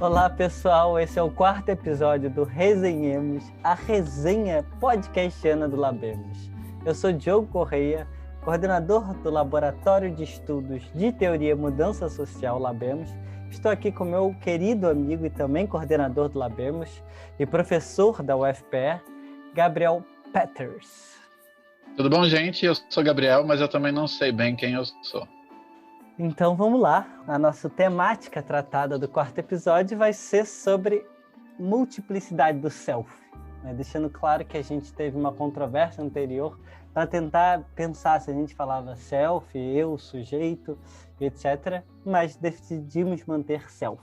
Olá pessoal, esse é o quarto episódio do Resenhemos, a resenha podcastiana do Labemos. Eu sou Diogo Correia, coordenador do Laboratório de Estudos de Teoria e Mudança Social Labemos. Estou aqui com meu querido amigo e também coordenador do Labemos e professor da UFPE, Gabriel Peters. Tudo bom, gente? Eu sou Gabriel, mas eu também não sei bem quem eu sou. Então vamos lá, a nossa temática tratada do quarto episódio vai ser sobre multiplicidade do self, né? Deixando claro que a gente teve uma controvérsia anterior para tentar pensar se a gente falava self, eu, sujeito, etc., mas decidimos manter self.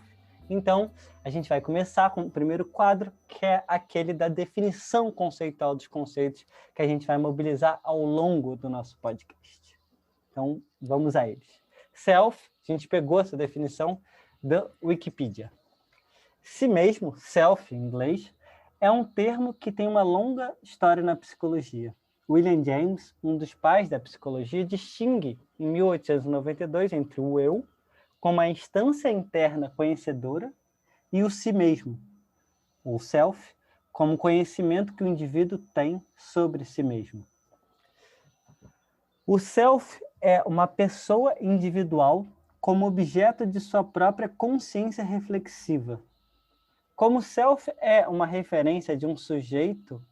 Então, a gente vai começar com o primeiro quadro, que é aquele da definição conceitual dos conceitos que a gente vai mobilizar ao longo do nosso podcast. Então, vamos a eles. Self, a gente pegou essa definição da Wikipedia. Si mesmo, self em inglês, é um termo que tem uma longa história na psicologia. William James, um dos pais da psicologia, distingue em 1892 entre o eu, como a instância interna conhecedora, e o si mesmo, o self, como conhecimento que o indivíduo tem sobre si mesmo. O self é uma pessoa individual como objeto de sua própria consciência reflexiva. Como o self é uma referência de um sujeito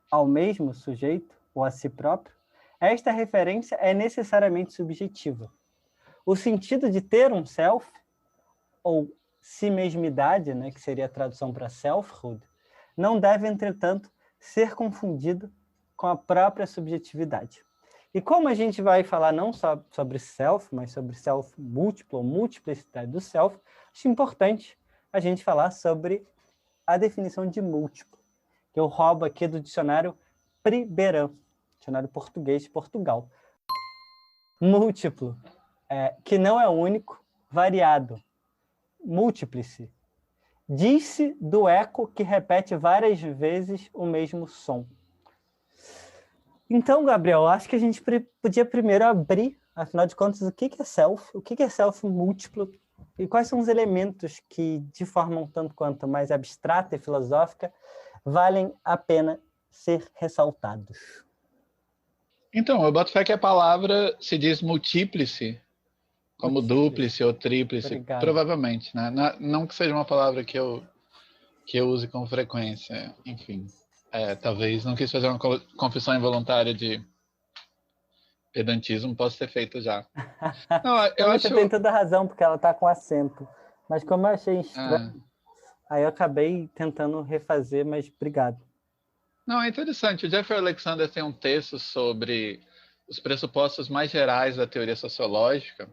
ao mesmo sujeito ou a si próprio, esta referência é necessariamente subjetiva. O sentido de ter um self, ou si mesmidade, né, que seria a tradução para selfhood, não deve, entretanto, ser confundido com a própria subjetividade. E como a gente vai falar não só sobre self, mas sobre self múltiplo, ou multiplicidade do self, acho importante a gente falar sobre a definição de múltiplo, que eu roubo aqui do dicionário Priberan, dicionário português de Portugal. Múltiplo, que não é único, variado, múltiplice. Diz-se do eco que repete várias vezes o mesmo som. Então, Gabriel, acho que a gente podia primeiro abrir, afinal de contas, o que é self, o que é self múltiplo e quais são os elementos que, de forma um tanto quanto mais abstrata e filosófica, valem a pena ser ressaltados. Então, eu boto fé que a palavra se diz multíplice, como dúplice ou tríplice, Obrigado. Provavelmente, né? Não que seja uma palavra que eu use com frequência, enfim. Talvez não quis fazer uma confissão involuntária de pedantismo, posso ter feito já. Não, eu acho... Você tem toda a razão, porque ela está com acento. Mas como eu achei estranho, aí eu acabei tentando refazer, mas obrigado. Não, é interessante. O Jeffrey Alexander tem um texto sobre os pressupostos mais gerais da teoria sociológica,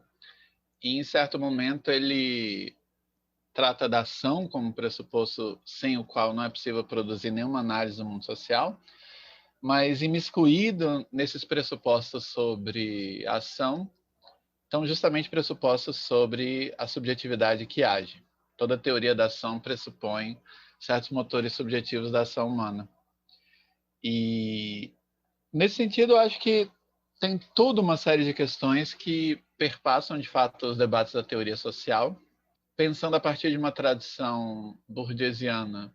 e em certo momento ele trata da ação como pressuposto sem o qual não é possível produzir nenhuma análise do mundo social, mas imiscuído nesses pressupostos sobre a ação, estão justamente pressupostos sobre a subjetividade que age. Toda teoria da ação pressupõe certos motores subjetivos da ação humana. E, nesse sentido, eu acho que tem toda uma série de questões que perpassam, de fato, os debates da teoria social. Pensando a partir de uma tradição burguesiana,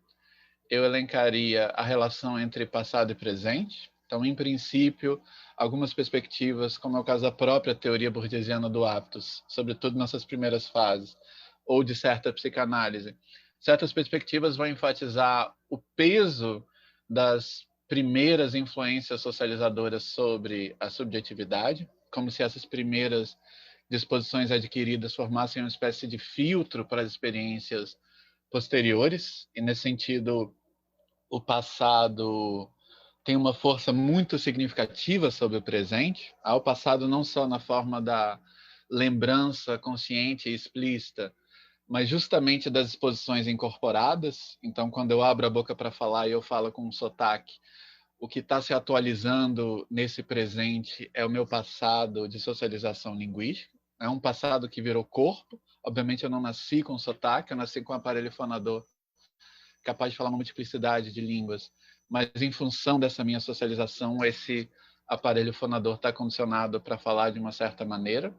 eu elencaria a relação entre passado e presente. Então, em princípio, algumas perspectivas, como é o caso da própria teoria burguesiana do hábitos, sobretudo nessas primeiras fases, ou de certa psicanálise, certas perspectivas vão enfatizar o peso das primeiras influências socializadoras sobre a subjetividade, como se essas primeiras disposições adquiridas formassem uma espécie de filtro para as experiências posteriores, e nesse sentido o passado tem uma força muito significativa sobre o presente. Há o passado não só na forma da lembrança consciente e explícita, mas justamente das exposições incorporadas. Então, quando eu abro a boca para falar e eu falo com um sotaque, o que está se atualizando nesse presente é o meu passado de socialização linguística. É um passado que virou corpo. Obviamente, eu não nasci com sotaque, eu nasci com um aparelho fonador capaz de falar uma multiplicidade de línguas, mas em função dessa minha socialização, esse aparelho fonador está condicionado para falar de uma certa maneira.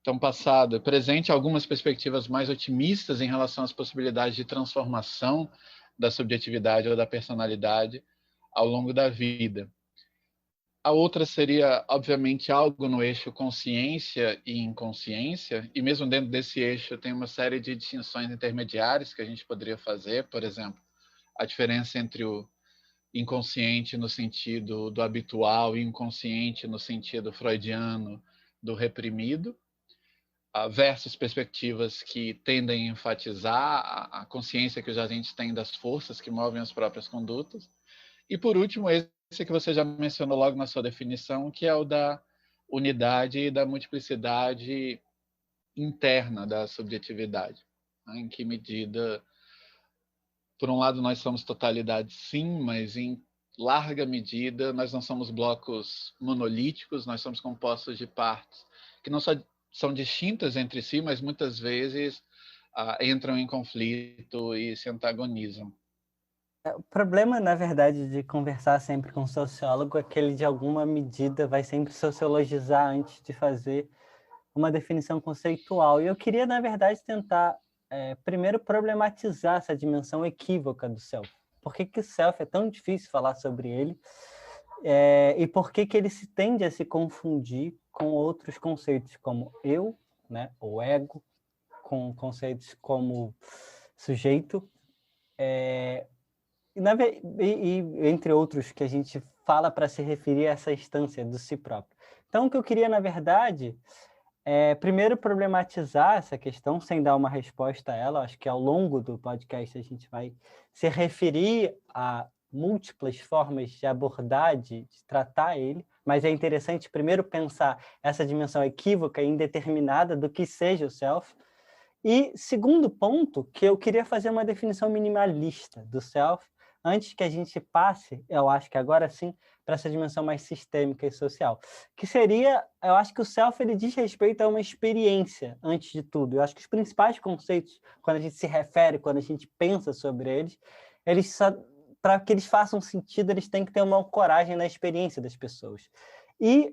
Então, passado, presente, algumas perspectivas mais otimistas em relação às possibilidades de transformação da subjetividade ou da personalidade ao longo da vida. A outra seria, obviamente, algo no eixo consciência e inconsciência, e mesmo dentro desse eixo tem uma série de distinções intermediárias que a gente poderia fazer, por exemplo, a diferença entre o inconsciente no sentido do habitual e inconsciente no sentido freudiano do reprimido, versus perspectivas que tendem a enfatizar a consciência que os agentes têm das forças que movem as próprias condutas. E, por último, esse que você já mencionou logo na sua definição, que é o da unidade e da multiplicidade interna da subjetividade. Em que medida, por um lado, nós somos totalidade, sim, mas em larga medida nós não somos blocos monolíticos, nós somos compostos de partes que não só são distintas entre si, mas muitas vezes entram em conflito e se antagonizam. O problema, na verdade, de conversar sempre com um sociólogo é que ele, de alguma medida, vai sempre sociologizar antes de fazer uma definição conceitual. E eu queria, na verdade, tentar, primeiro, problematizar essa dimensão equívoca do self. Por que o self é tão difícil falar sobre ele? E por que ele se tende a se confundir com outros conceitos, como eu, né, ou ego, com conceitos como sujeito, e entre outros que a gente fala para se referir a essa instância do si próprio. Então, o que eu queria, na verdade, é primeiro problematizar essa questão, sem dar uma resposta a ela. Acho que ao longo do podcast a gente vai se referir a múltiplas formas de abordar, de tratar ele, mas é interessante primeiro pensar essa dimensão equívoca e indeterminada do que seja o self. E segundo ponto, que eu queria fazer uma definição minimalista do self, antes que a gente passe, eu acho que agora sim, para essa dimensão mais sistêmica e social, que seria, eu acho que o self ele diz respeito a uma experiência, antes de tudo. Eu acho que os principais conceitos, quando a gente se refere, quando a gente pensa sobre eles para que eles façam sentido, eles têm que ter uma coragem na experiência das pessoas. E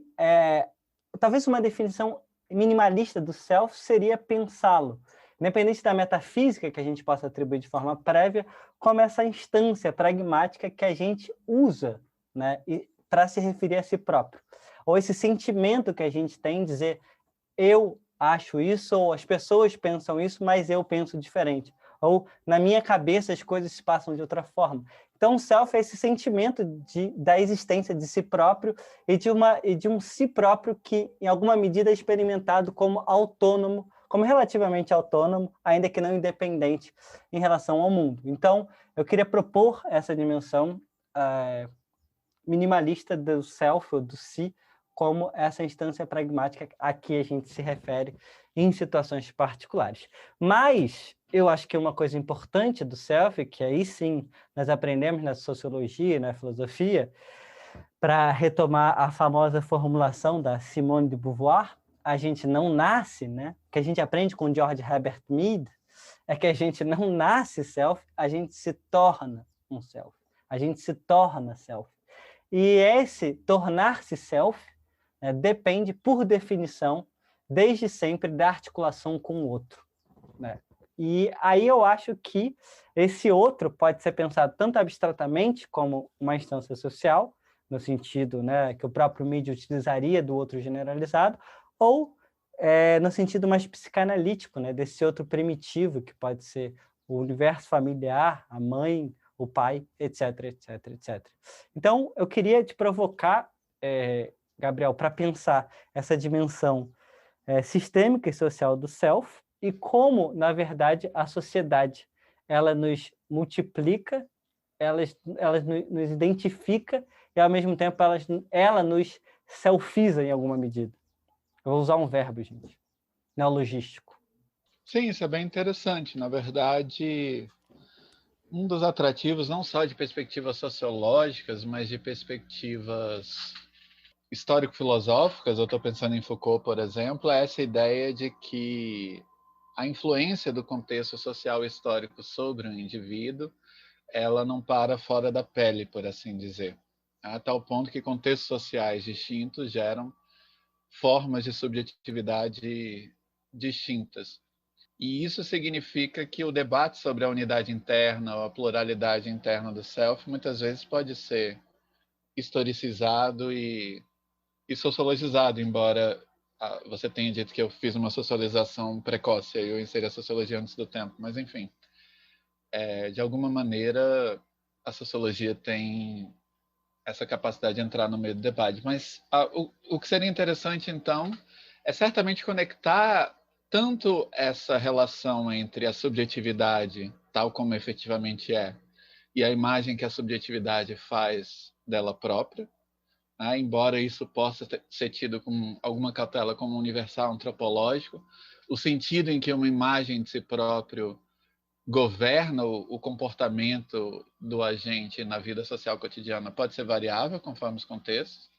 talvez uma definição minimalista do self seria pensá-lo, independente da metafísica que a gente possa atribuir de forma prévia, como essa instância pragmática que a gente usa, né, para se referir a si próprio. Ou esse sentimento que a gente tem de dizer eu acho isso, ou as pessoas pensam isso, mas eu penso diferente. Ou na minha cabeça as coisas se passam de outra forma. Então, o self é esse sentimento da existência de si próprio e de um si próprio que, em alguma medida, é experimentado como autônomo, como relativamente autônomo, ainda que não independente em relação ao mundo. Então, eu queria propor essa dimensão minimalista do self, ou do si, como essa instância pragmática a que a gente se refere em situações particulares. Mas eu acho que uma coisa importante do self, que aí sim nós aprendemos na sociologia, na filosofia, para retomar a famosa formulação da Simone de Beauvoir, a gente não nasce, né? Que a gente aprende com George Herbert Mead, é que a gente não nasce self, a gente se torna um self. A gente se torna self. E esse tornar-se self depende, por definição, desde sempre, da articulação com o outro, né? E aí eu acho que esse outro pode ser pensado tanto abstratamente como uma instância social, no sentido, né, que o próprio Mead utilizaria do outro generalizado, ou no sentido mais psicanalítico, né, desse outro primitivo, que pode ser o universo familiar, a mãe, o pai, etc, etc, etc. Então, eu queria te provocar, Gabriel, para pensar essa dimensão sistêmica e social do self e como, na verdade, a sociedade ela nos multiplica, ela nos identifica e, ao mesmo tempo, ela nos selfiza em alguma medida. Eu vou usar um verbo, gente, neologístico. Sim, isso é bem interessante. Na verdade, um dos atrativos, não só de perspectivas sociológicas, mas de perspectivas histórico-filosóficas, eu estou pensando em Foucault, por exemplo, é essa ideia de que a influência do contexto social e histórico sobre o indivíduo, ela não para fora da pele, por assim dizer, a tal ponto que contextos sociais distintos geram formas de subjetividade distintas. E isso significa que o debate sobre a unidade interna ou a pluralidade interna do self muitas vezes pode ser historicizado e sociologizado, embora você tenha dito que eu fiz uma socialização precoce, eu inseri a sociologia antes do tempo, mas enfim, de alguma maneira a sociologia tem essa capacidade de entrar no meio do debate. Mas o que seria interessante, então, é certamente conectar tanto essa relação entre a subjetividade, tal como efetivamente é, e a imagem que a subjetividade faz dela própria, né? Embora isso possa ser tido com alguma cautela como universal antropológico, o sentido em que uma imagem de si próprio governa o comportamento do agente na vida social cotidiana pode ser variável conforme os contextos,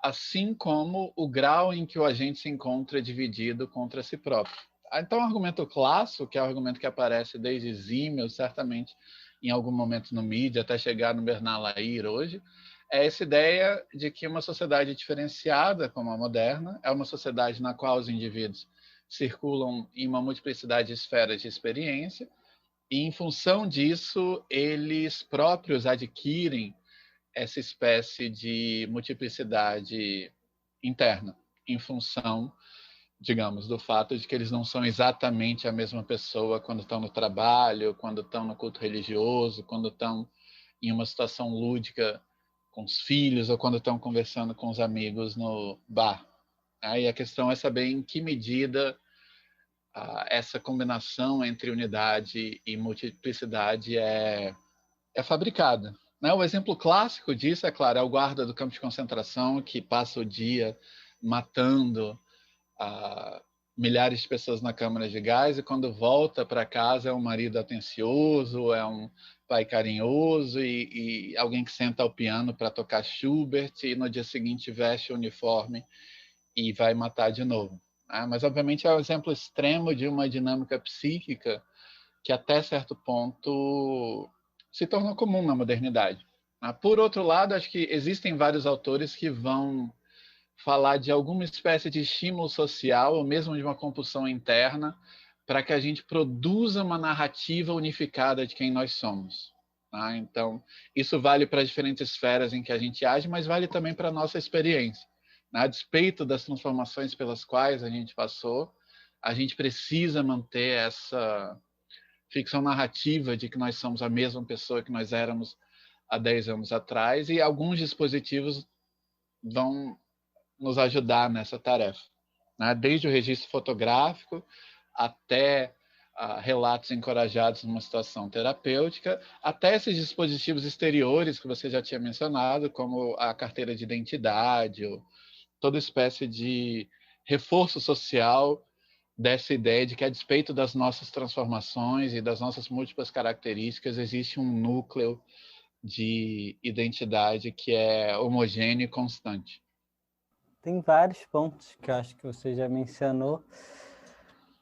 assim como o grau em que o agente se encontra dividido contra si próprio. Então, o argumento clássico, que é o argumento que aparece desde Simmel, certamente em algum momento no mídia, até chegar no Bernard Lahire hoje, é essa ideia de que uma sociedade diferenciada, como a moderna, é uma sociedade na qual os indivíduos circulam em uma multiplicidade de esferas de experiência, e em função disso, eles próprios adquirem essa espécie de multiplicidade interna, em função, digamos, do fato de que eles não são exatamente a mesma pessoa quando estão no trabalho, quando estão no culto religioso, quando estão em uma situação lúdica com os filhos ou quando estão conversando com os amigos no bar. Aí a questão é saber em que medida essa combinação entre unidade e multiplicidade é fabricada. Né? O exemplo clássico disso, é claro, é o guarda do campo de concentração que passa o dia matando milhares de pessoas na câmara de gás e quando volta para casa é um marido atencioso, é um pai carinhoso e alguém que senta ao piano para tocar Schubert e no dia seguinte veste o uniforme e vai matar de novo. Mas, obviamente, é um exemplo extremo de uma dinâmica psíquica que, até certo ponto, se tornou comum na modernidade. Por outro lado, acho que existem vários autores que vão falar de alguma espécie de estímulo social ou mesmo de uma compulsão interna para que a gente produza uma narrativa unificada de quem nós somos. Então, isso vale para as diferentes esferas em que a gente age, mas vale também para a nossa experiência. A despeito das transformações pelas quais a gente passou, a gente precisa manter essa ficção narrativa de que nós somos a mesma pessoa que nós éramos há 10 anos atrás, e alguns dispositivos vão nos ajudar nessa tarefa. Desde o registro fotográfico até relatos encorajados numa situação terapêutica, até esses dispositivos exteriores que você já tinha mencionado, como a carteira de identidade, ou toda espécie de reforço social dessa ideia de que, a despeito das nossas transformações e das nossas múltiplas características, existe um núcleo de identidade que é homogêneo e constante. Tem vários pontos que eu acho que você já mencionou.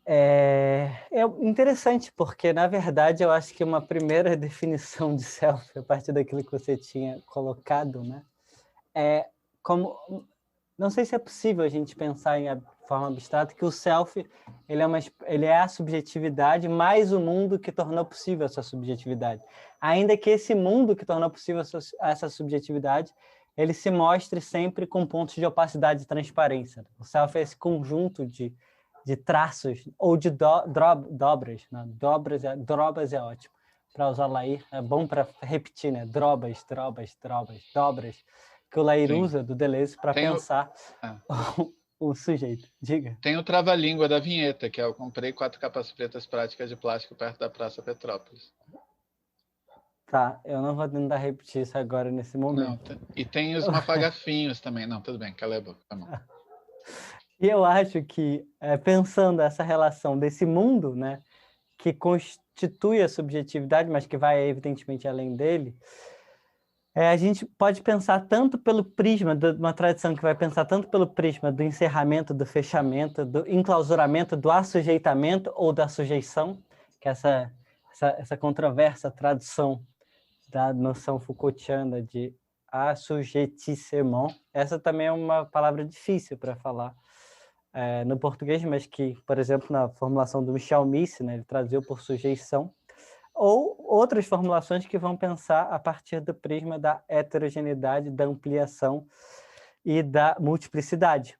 É interessante, porque, na verdade, eu acho que uma primeira definição de self, a partir daquilo que você tinha colocado, né, é como... Não sei se é possível a gente pensar em forma abstrata que o self ele é a subjetividade mais o mundo que tornou possível essa subjetividade. Ainda que esse mundo que tornou possível essa subjetividade, ele se mostre sempre com pontos de opacidade e transparência. O self é esse conjunto de traços ou de dobras. Né? Drobas é ótimo. Para usar Lahire, é bom para repetir, né? Drobas, dobras. Que o Lahire usa do Deleuze para pensar o sujeito. Diga. Tem o trava-língua da vinheta, que é: eu comprei 4 capas pretas práticas de plástico perto da Praça Petrópolis. Tá, eu não vou tentar repetir isso agora nesse momento. Não, e tem os mafagafinhos também. Não, tudo bem, cala a boca. Tá bom. E eu acho que, pensando essa relação desse mundo, né, que constitui a subjetividade, mas que vai, evidentemente, além dele, a gente pode pensar tanto pelo prisma de uma tradição que vai pensar tanto pelo prisma do encerramento, do fechamento, do enclausuramento, do assujeitamento ou da sujeição, que é essa controversa tradução da noção Foucaultiana de assujettissement. Essa também é uma palavra difícil para falar. no português, mas que, por exemplo, na formulação do Michel Misse, né, ele traduziu por sujeição, ou outras formulações que vão pensar a partir do prisma da heterogeneidade, da ampliação e da multiplicidade.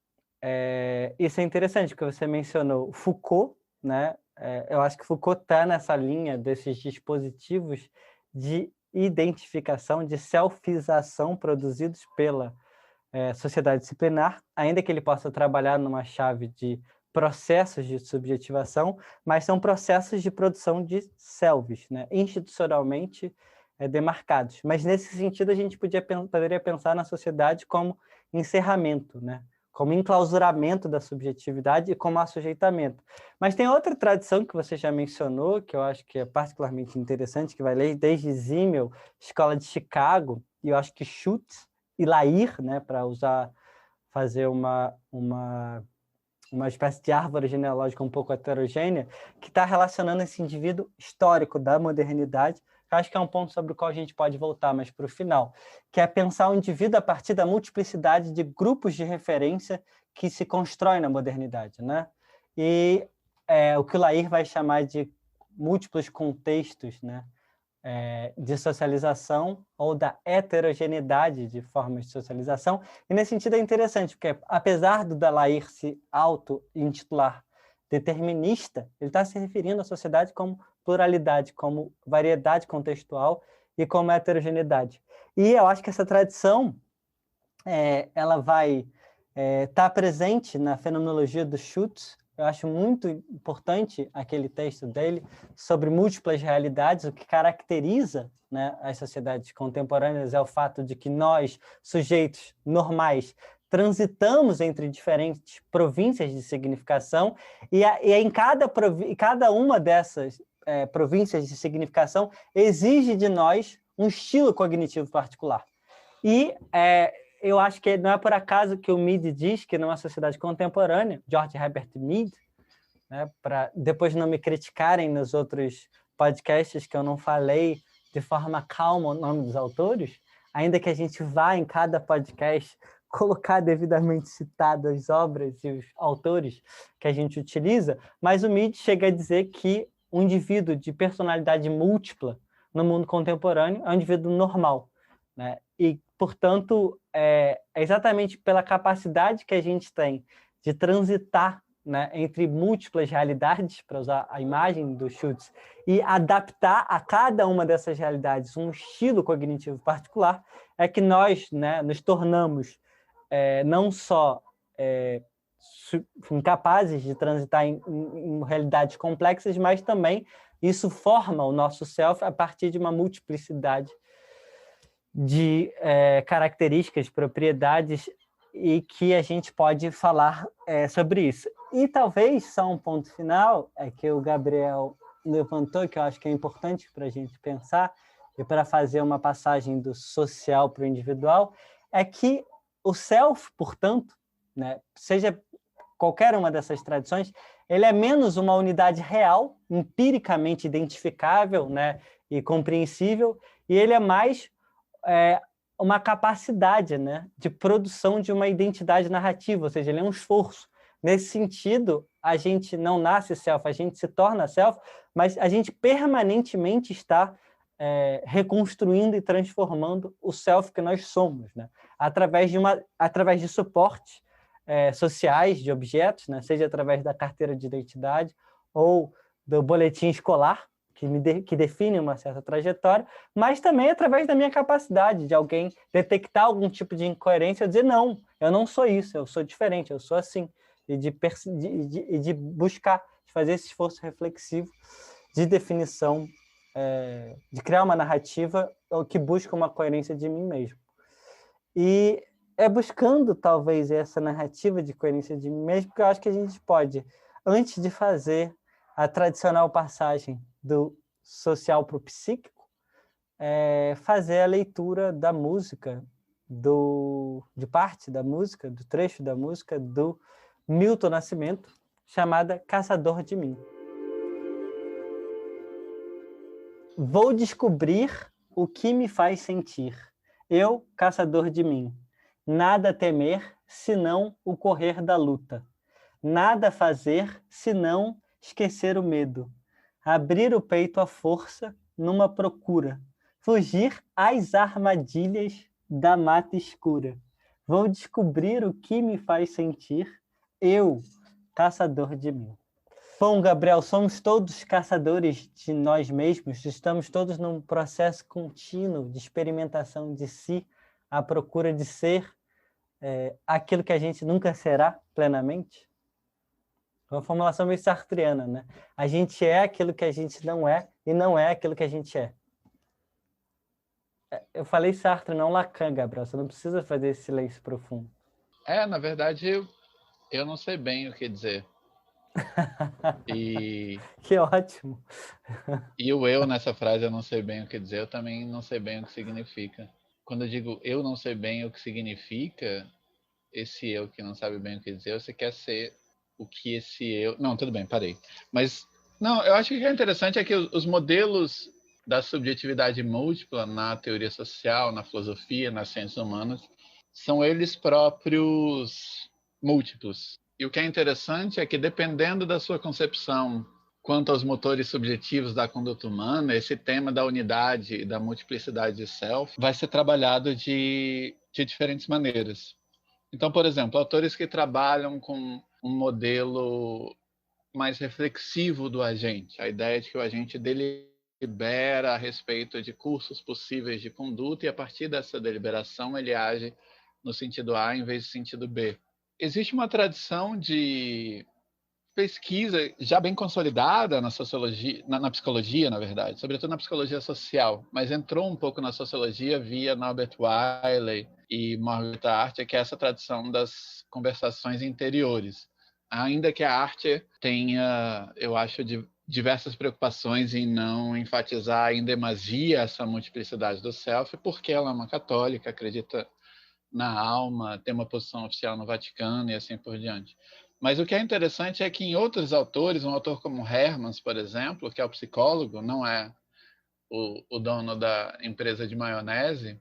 Isso é interessante, porque você mencionou Foucault, né? Eu acho que Foucault está nessa linha desses dispositivos de identificação, de selfização produzidos pela sociedade disciplinar, ainda que ele possa trabalhar numa chave de processos de subjetivação, mas são processos de produção de selves, né, institucionalmente demarcados. Mas, nesse sentido, a gente poderia pensar na sociedade como encerramento, né, como enclausuramento da subjetividade e como assujeitamento. Mas tem outra tradição que você já mencionou, que eu acho que é particularmente interessante, que vai ler desde Simmel, Escola de Chicago, e eu acho que Schutz e Lair, né, para fazer uma espécie de árvore genealógica um pouco heterogênea, que está relacionando esse indivíduo histórico da modernidade, que eu acho que é um ponto sobre o qual a gente pode voltar mais para o final, que é pensar o indivíduo a partir da multiplicidade de grupos de referência que se constroem na modernidade, né? E o que o Lair vai chamar de múltiplos contextos, né, de socialização ou da heterogeneidade de formas de socialização. E, nesse sentido, é interessante, porque, apesar do Dallaire se auto-intitular determinista, ele está se referindo à sociedade como pluralidade, como variedade contextual e como heterogeneidade. E eu acho que essa tradição ela vai estar presente na fenomenologia do Schutz. Eu acho muito importante aquele texto dele sobre múltiplas realidades. O que caracteriza, né, as sociedades contemporâneas é o fato de que nós, sujeitos normais, transitamos entre diferentes províncias de significação e em cada uma dessas províncias de significação exige de nós um estilo cognitivo particular. E eu acho que não é por acaso que o Mead diz que numa sociedade contemporânea, George Herbert Mead, né, para depois não me criticarem nos outros podcasts que eu não falei de forma calma o nome dos autores, ainda que a gente vá em cada podcast colocar devidamente citadas as obras e os autores que a gente utiliza, mas o Mead chega a dizer que um indivíduo de personalidade múltipla no mundo contemporâneo é um indivíduo normal, né? E, portanto, é exatamente pela capacidade que a gente tem de transitar, né, entre múltiplas realidades, para usar a imagem do Schutz, e adaptar a cada uma dessas realidades um estilo cognitivo particular, é que nós, né, nos tornamos não só incapazes de transitar em realidades complexas, mas também isso forma o nosso self a partir de uma multiplicidade de características, propriedades, e que a gente pode falar sobre isso. E talvez só um ponto final, que o Gabriel levantou, que eu acho que é importante para a gente pensar, e para fazer uma passagem do social para o individual, é que o self, portanto, né, seja qualquer uma dessas tradições, ele é menos uma unidade real, empiricamente identificável, né, e compreensível, e ele é mais uma capacidade, né, de produção de uma identidade narrativa, ou seja, ele é um esforço. Nesse sentido, a gente não nasce self, a gente se torna self, mas a gente permanentemente está reconstruindo e transformando o self que nós somos, né, através de suportes sociais, de objetos, né, seja através da carteira de identidade ou do boletim escolar, que define uma certa trajetória, mas também através da minha capacidade de alguém detectar algum tipo de incoerência e dizer, não, eu não sou isso, eu sou diferente, eu sou assim, e de buscar, de fazer esse esforço reflexivo de definição, de criar uma narrativa que busca uma coerência de mim mesmo. E é buscando, talvez, essa narrativa de coerência de mim mesmo, que eu acho que a gente pode, antes de fazer a tradicional passagem do social para o psíquico, fazer a leitura da música, de parte da música, do trecho da música do Milton Nascimento, chamada Caçador de Mim. Vou descobrir o que me faz sentir, eu, caçador de mim. Nada temer, senão o correr da luta. Nada fazer senão esquecer o medo. Abrir o peito à força numa procura. Fugir às armadilhas da mata escura. Vou descobrir o que me faz sentir, eu, caçador de mim. Bom, Gabriel, somos todos caçadores de nós mesmos, estamos todos num processo contínuo de experimentação de si, à procura de ser aquilo que a gente nunca será plenamente. Uma formulação meio sartreana, né? A gente é aquilo que a gente não é e não é aquilo que a gente é. Eu falei Sartre, não Lacan, Gabriel. Você não precisa fazer esse silêncio profundo. Na verdade, eu não sei bem o que dizer. Que ótimo. E o eu nessa frase, eu não sei bem o que dizer, eu também não sei bem o que significa. Quando eu digo eu não sei bem o que significa, esse eu que não sabe bem o que dizer, você quer ser o que esse eu... Não, tudo bem, parei. Mas, não, eu acho que o que é interessante é que os modelos da subjetividade múltipla na teoria social, na filosofia, nas ciências humanas, são eles próprios múltiplos. E o que é interessante é que, dependendo da sua concepção quanto aos motores subjetivos da conduta humana, esse tema da unidade e da multiplicidade de self vai ser trabalhado de diferentes maneiras. Então, por exemplo, autores que trabalham com um modelo mais reflexivo do agente, a ideia de que o agente delibera a respeito de cursos possíveis de conduta e, a partir dessa deliberação, ele age no sentido A em vez do sentido B. Existe uma tradição de pesquisa já bem consolidada na sociologia, na psicologia, na verdade, sobretudo na psicologia social, mas entrou um pouco na sociologia via Norbert Wiley e Margaret Archer, que é essa tradição das conversações interiores. Ainda que a Archer tenha, eu acho, diversas preocupações em não enfatizar em demasia essa multiplicidade do self, porque ela é uma católica, acredita na alma, tem uma posição oficial no Vaticano e assim por diante. Mas o que é interessante é que em outros autores, um autor como Hermans, por exemplo, que é o psicólogo, não é o dono da empresa de maionese,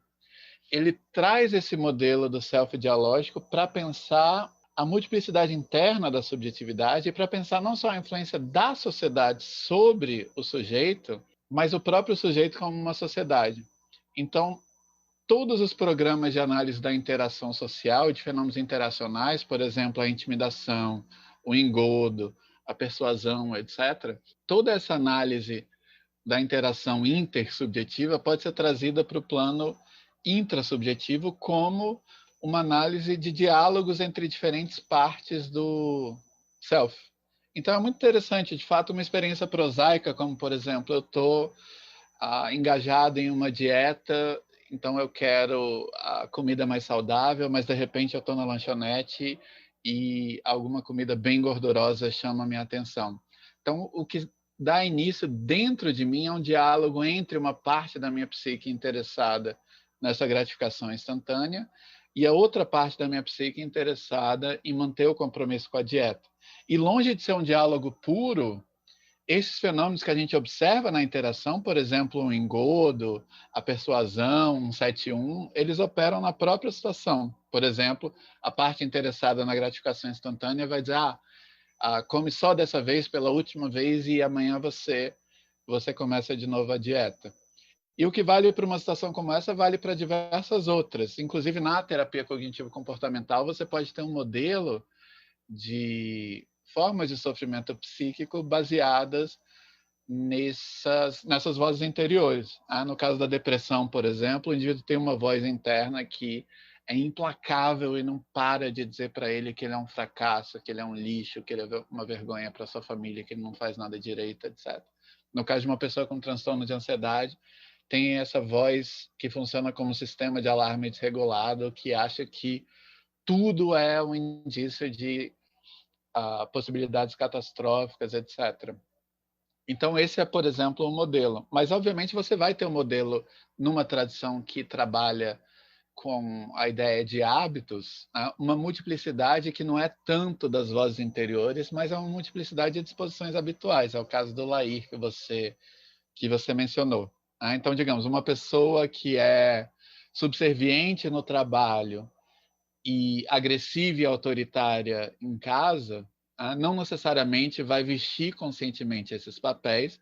ele traz esse modelo do self dialógico para pensar a multiplicidade interna da subjetividade e para pensar não só a influência da sociedade sobre o sujeito, mas o próprio sujeito como uma sociedade. Então, todos os programas de análise da interação social e de fenômenos interacionais, por exemplo, a intimidação, o engodo, a persuasão, etc., toda essa análise da interação intersubjetiva pode ser trazida para o plano intrasubjetivo como uma análise de diálogos entre diferentes partes do self. Então, é muito interessante, de fato, uma experiência prosaica, como, por exemplo, eu estou engajado em uma dieta, então eu quero a comida mais saudável, mas de repente eu estou na lanchonete e alguma comida bem gordurosa chama a minha atenção. Então, o que dá início dentro de mim é um diálogo entre uma parte da minha psique interessada nessa gratificação instantânea e a outra parte da minha psique interessada em manter o compromisso com a dieta. E longe de ser um diálogo puro, esses fenômenos que a gente observa na interação, por exemplo, o engodo, a persuasão, um 7-1, eles operam na própria situação. Por exemplo, a parte interessada na gratificação instantânea vai dizer, come só dessa vez, pela última vez, e amanhã você começa de novo a dieta. E o que vale para uma situação como essa vale para diversas outras. Inclusive, na terapia cognitivo-comportamental, você pode ter um modelo de formas de sofrimento psíquico baseadas nessas vozes interiores. No caso da depressão, por exemplo, o indivíduo tem uma voz interna que é implacável e não para de dizer para ele que ele é um fracasso, que ele é um lixo, que ele é uma vergonha para sua família, que ele não faz nada direito, etc. No caso de uma pessoa com transtorno de ansiedade, tem essa voz que funciona como um sistema de alarme desregulado, que acha que tudo é um indício de possibilidades catastróficas, etc. Então, esse é, por exemplo, um modelo. Mas, obviamente, você vai ter um modelo numa tradição que trabalha com a ideia de hábitos, uma multiplicidade que não é tanto das vozes interiores, mas é uma multiplicidade de disposições habituais. É o caso do Lair que você mencionou. Então, digamos, uma pessoa que é subserviente no trabalho e agressiva e autoritária em casa, não necessariamente vai vestir conscientemente esses papéis.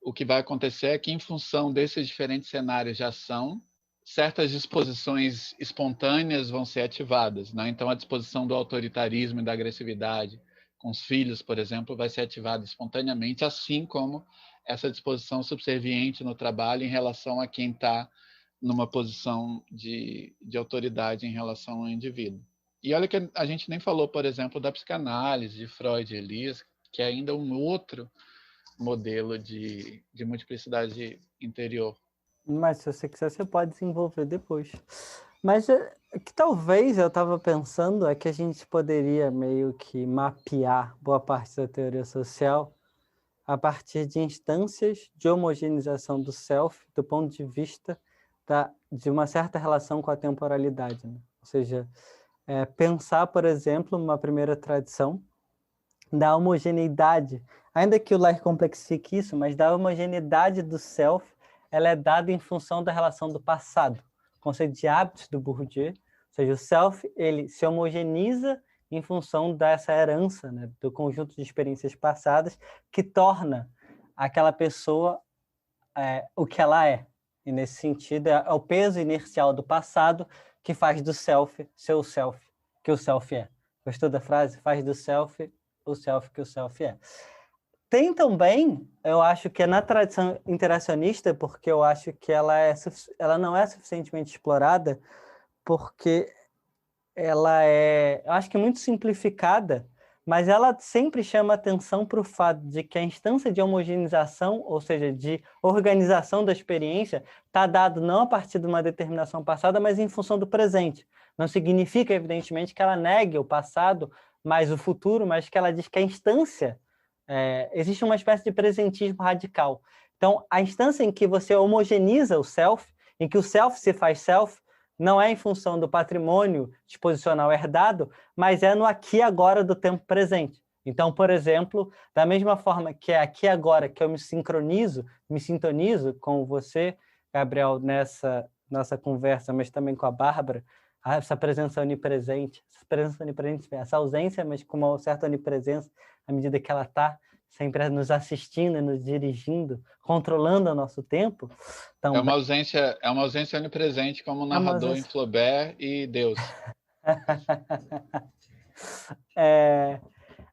O que vai acontecer é que, em função desses diferentes cenários de ação, certas disposições espontâneas vão ser ativadas, né? Então, a disposição do autoritarismo e da agressividade com os filhos, por exemplo, vai ser ativada espontaneamente, assim como essa disposição subserviente no trabalho em relação a quem está numa posição de autoridade em relação ao indivíduo. E olha que a gente nem falou, por exemplo, da psicanálise de Freud e Elias, que é ainda um outro modelo de multiplicidade interior. Mas se você quiser, você pode desenvolver depois. Mas que talvez eu estava pensando é que a gente poderia meio que mapear boa parte da teoria social a partir de instâncias de homogeneização do self, do ponto de vista de uma certa relação com a temporalidade, né? Ou seja, pensar, por exemplo, uma primeira tradição da homogeneidade, ainda que o Lair complexifique isso, mas da homogeneidade do self, ela é dada em função da relação do passado. O conceito de hábitos do Bourdieu, ou seja, o self, ele se homogeneiza em função dessa herança, né, do conjunto de experiências passadas, que torna aquela pessoa o que ela é. E, nesse sentido, é o peso inercial do passado que faz do self seu self, que o self é. Gostou da frase? Faz do self o self que o self é. Tem também, eu acho que é na tradição interacionista, porque eu acho que ela não é suficientemente explorada, porque ela eu acho que muito simplificada, mas ela sempre chama atenção para o fato de que a instância de homogeneização, ou seja, de organização da experiência, está dado não a partir de uma determinação passada, mas em função do presente. Não significa, evidentemente, que ela negue o passado, mas o futuro, mas que ela diz que a instância, existe uma espécie de presentismo radical. Então, a instância em que você homogeneiza o self, em que o self se faz self, não é em função do patrimônio disposicional herdado, mas é no aqui e agora do tempo presente. Então, por exemplo, da mesma forma que é aqui e agora que eu me sintonizo com você, Gabriel, nessa nossa conversa, mas também com a Bárbara, essa presença onipresente, essa ausência, mas com uma certa onipresença, à medida que ela está sempre nos assistindo, nos dirigindo, controlando o nosso tempo. Então, é uma ausência onipresente, como o narrador em Flaubert e Deus.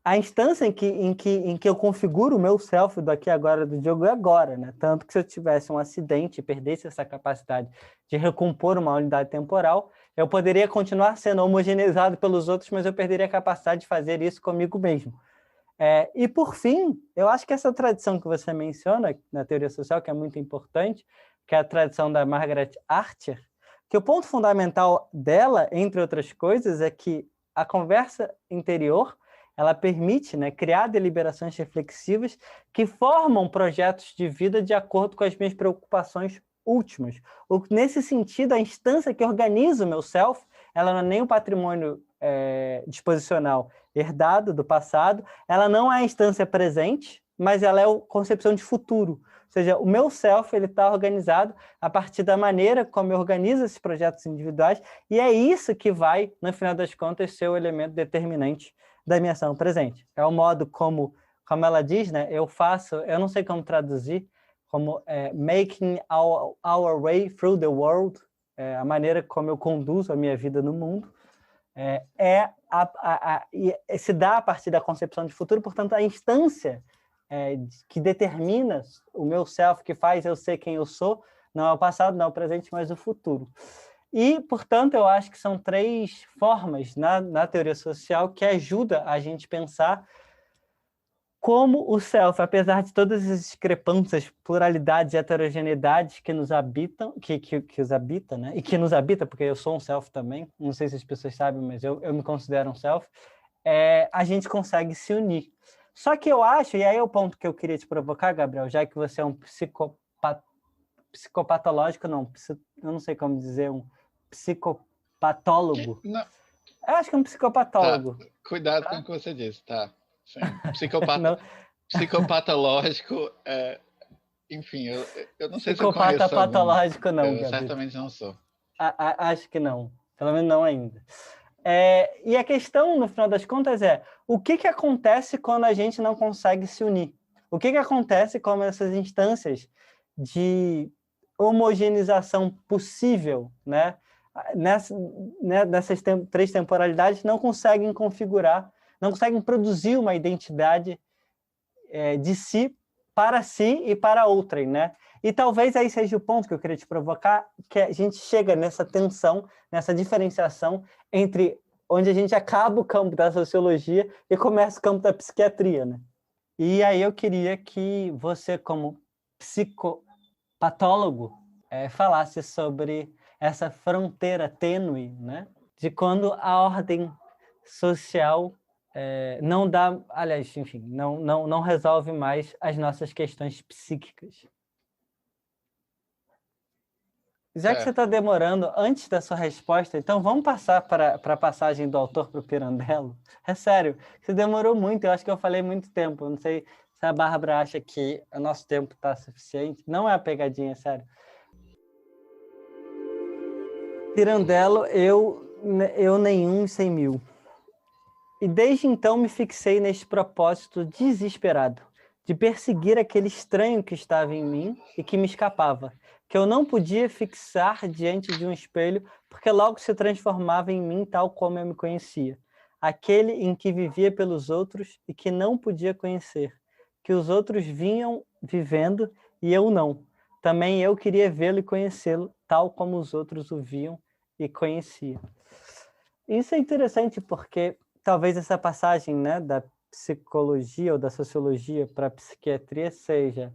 A instância em que eu configuro o meu self do aqui e agora do jogo é agora, né? Tanto que se eu tivesse um acidente e perdesse essa capacidade de recompor uma unidade temporal, eu poderia continuar sendo homogeneizado pelos outros, mas eu perderia a capacidade de fazer isso comigo mesmo. E, por fim, eu acho que essa tradição que você menciona na teoria social, que é muito importante, que é a tradição da Margaret Archer, que o ponto fundamental dela, entre outras coisas, é que a conversa interior ela permite, né, criar deliberações reflexivas que formam projetos de vida de acordo com as minhas preocupações últimas. Nesse sentido, a instância que organiza o meu self, ela não é nem um patrimônio disposicional herdado do passado, ela não é a instância presente, mas ela é a concepção de futuro. Ou seja, o meu self está organizado a partir da maneira como eu organizo esses projetos individuais, e é isso que vai, no final das contas, ser o elemento determinante da minha ação presente. É o modo como ela diz, né? Eu não sei como traduzir, como making our way through the world, a maneira como eu conduzo a minha vida no mundo, se dá a partir da concepção de futuro, portanto, a instância que determina o meu self, que faz eu ser quem eu sou, não é o passado, não é o presente, mas o futuro. E, portanto, eu acho que são 3 formas na teoria social que ajuda a gente pensar como o self, apesar de todas as discrepâncias, pluralidades e heterogeneidades que nos habitam, que os habita, né? E que nos habita, porque eu sou um self também, não sei se as pessoas sabem, mas eu me considero um self, a gente consegue se unir. Só que eu acho, e aí é o ponto que eu queria te provocar, Gabriel, já que você é um psicopatológico, eu não sei como dizer, um psicopatólogo. Não. Eu acho que é um psicopatólogo. Tá. Cuidado com o que você disse, tá? Sim. Psicopatológico, enfim, eu não sei se eu conheço patológico não, eu Gabriel. certamente não sou. Acho que não, pelo menos não ainda. E a questão, no final das contas, é o que acontece quando a gente não consegue se unir? O que acontece quando essas instâncias de homogeneização possível, né, nessas três temporalidades, não conseguem configurar, não conseguem produzir uma identidade de si para si e para outrem, né? E talvez aí seja o ponto que eu queria te provocar, que a gente chega nessa tensão, nessa diferenciação entre onde a gente acaba o campo da sociologia e começa o campo da psiquiatria, né? E aí eu queria que você, como psicopatólogo, falasse sobre essa fronteira tênue, né? De quando a ordem social não dá, aliás, enfim, não resolve mais as nossas questões psíquicas. Já que você está demorando antes da sua resposta, então vamos passar para a passagem do autor para o Pirandello. É sério, você demorou muito, eu acho que eu falei muito tempo. Não sei se a Bárbara acha que o nosso tempo está suficiente. Não é a pegadinha, é sério. Pirandello, eu nenhum 100.000. E desde então me fixei neste propósito desesperado, de perseguir aquele estranho que estava em mim e que me escapava, que eu não podia fixar diante de um espelho, porque logo se transformava em mim tal como eu me conhecia. Aquele em que vivia pelos outros e que não podia conhecer, que os outros vinham vivendo e eu não. Também eu queria vê-lo e conhecê-lo, tal como os outros o viam e conheciam. Isso é interessante porque talvez essa passagem, né, da psicologia ou da sociologia para a psiquiatria seja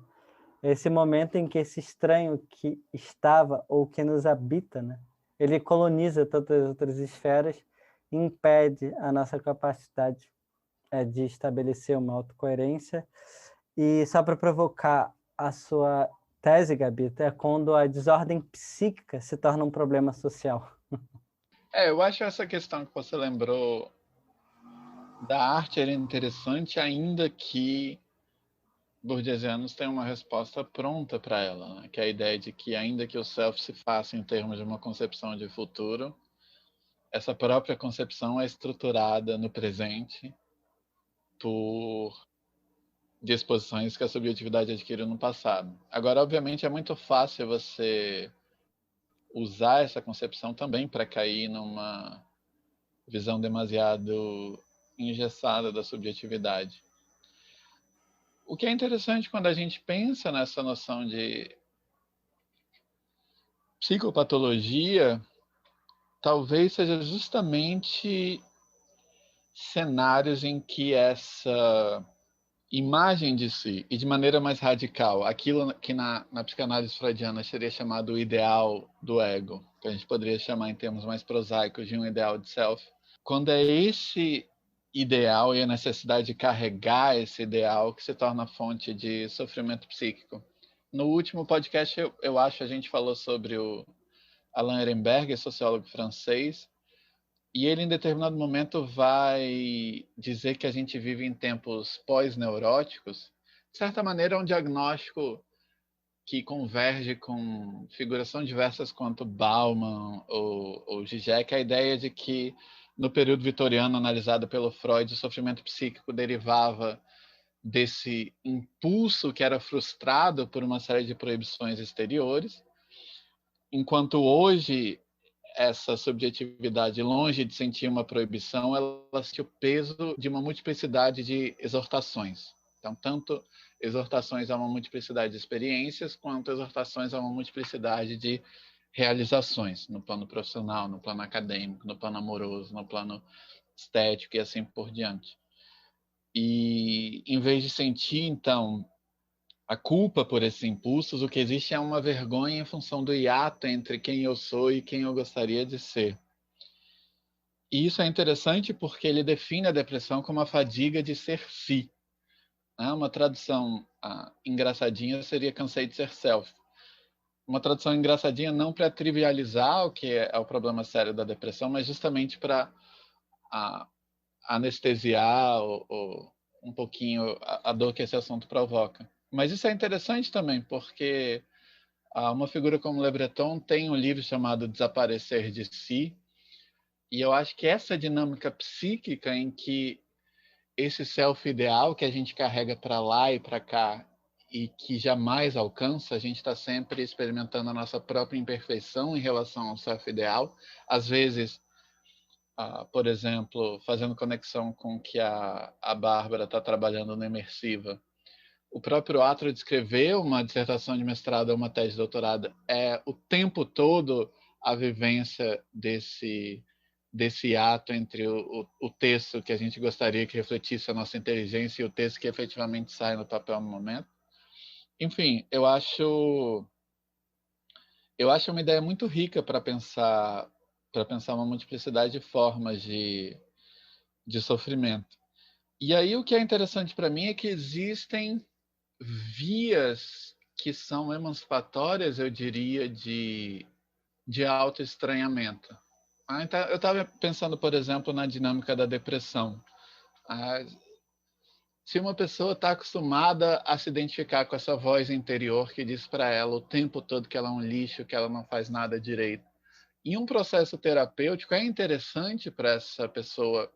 esse momento em que esse estranho que estava ou que nos habita, né, ele coloniza todas as outras esferas e impede a nossa capacidade de estabelecer uma autocoerência. E só para provocar a sua tese, Gabi, é quando a desordem psíquica se torna um problema social. Eu acho essa questão que você lembrou da arte era interessante, ainda que Bourdieusianos têm uma resposta pronta para ela, né? Que é a ideia de que, ainda que o self se faça em termos de uma concepção de futuro, essa própria concepção é estruturada no presente por disposições que a subjetividade adquiriu no passado. Agora, obviamente, é muito fácil você usar essa concepção também para cair numa visão demasiado engessada da subjetividade. O que é interessante quando a gente pensa nessa noção de psicopatologia, talvez seja justamente cenários em que essa imagem de si, e de maneira mais radical, aquilo que na psicanálise freudiana seria chamado o ideal do ego, que a gente poderia chamar em termos mais prosaicos de um ideal de self, quando é esse ideal e a necessidade de carregar esse ideal que se torna fonte de sofrimento psíquico. No último podcast, eu acho, a gente falou sobre o Alain Ehrenberg, sociólogo francês, e ele, em determinado momento, vai dizer que a gente vive em tempos pós-neuróticos. De certa maneira, é um diagnóstico que converge com figuras tão diversas quanto Bauman ou Zizek, a ideia de que, no período vitoriano analisado pelo Freud, o sofrimento psíquico derivava desse impulso que era frustrado por uma série de proibições exteriores, enquanto hoje essa subjetividade, longe de sentir uma proibição, ela sente o peso de uma multiplicidade de exortações. Então, tanto exortações a uma multiplicidade de experiências, quanto exortações a uma multiplicidade de realizações, no plano profissional, no plano acadêmico, no plano amoroso, no plano estético e assim por diante. E, em vez de sentir, então, a culpa por esses impulsos, o que existe é uma vergonha em função do hiato entre quem eu sou e quem eu gostaria de ser. E isso é interessante porque ele define a depressão como a fadiga de ser si. Uma tradução engraçadinha seria cansei de ser self. Uma tradução engraçadinha não para trivializar o que é o problema sério da depressão, mas justamente para anestesiar um pouquinho a dor que esse assunto provoca. Mas isso é interessante também, porque uma figura como Le Breton tem um livro chamado Desaparecer de Si, E eu acho que essa dinâmica psíquica em que esse self ideal que a gente carrega para lá e para cá e que jamais alcança, a gente está sempre experimentando a nossa própria imperfeição em relação ao self ideal. Às vezes, por exemplo, fazendo conexão com o que a Bárbara está trabalhando no Imersiva, o próprio ato de escrever uma dissertação de mestrado ou uma tese de doutorado é o tempo todo a vivência desse ato entre o texto que a gente gostaria que refletisse a nossa inteligência e o texto que efetivamente sai no papel no momento. Enfim, eu acho uma ideia muito rica para pensar uma multiplicidade de formas de sofrimento. E aí o que é interessante para mim é que existem vias que são emancipatórias, eu diria, de autoestranhamento. Então, eu estava pensando, por exemplo, na dinâmica da depressão. Se uma pessoa está acostumada a se identificar com essa voz interior que diz para ela o tempo todo que ela é um lixo, que ela não faz nada direito, em um processo terapêutico é interessante para essa pessoa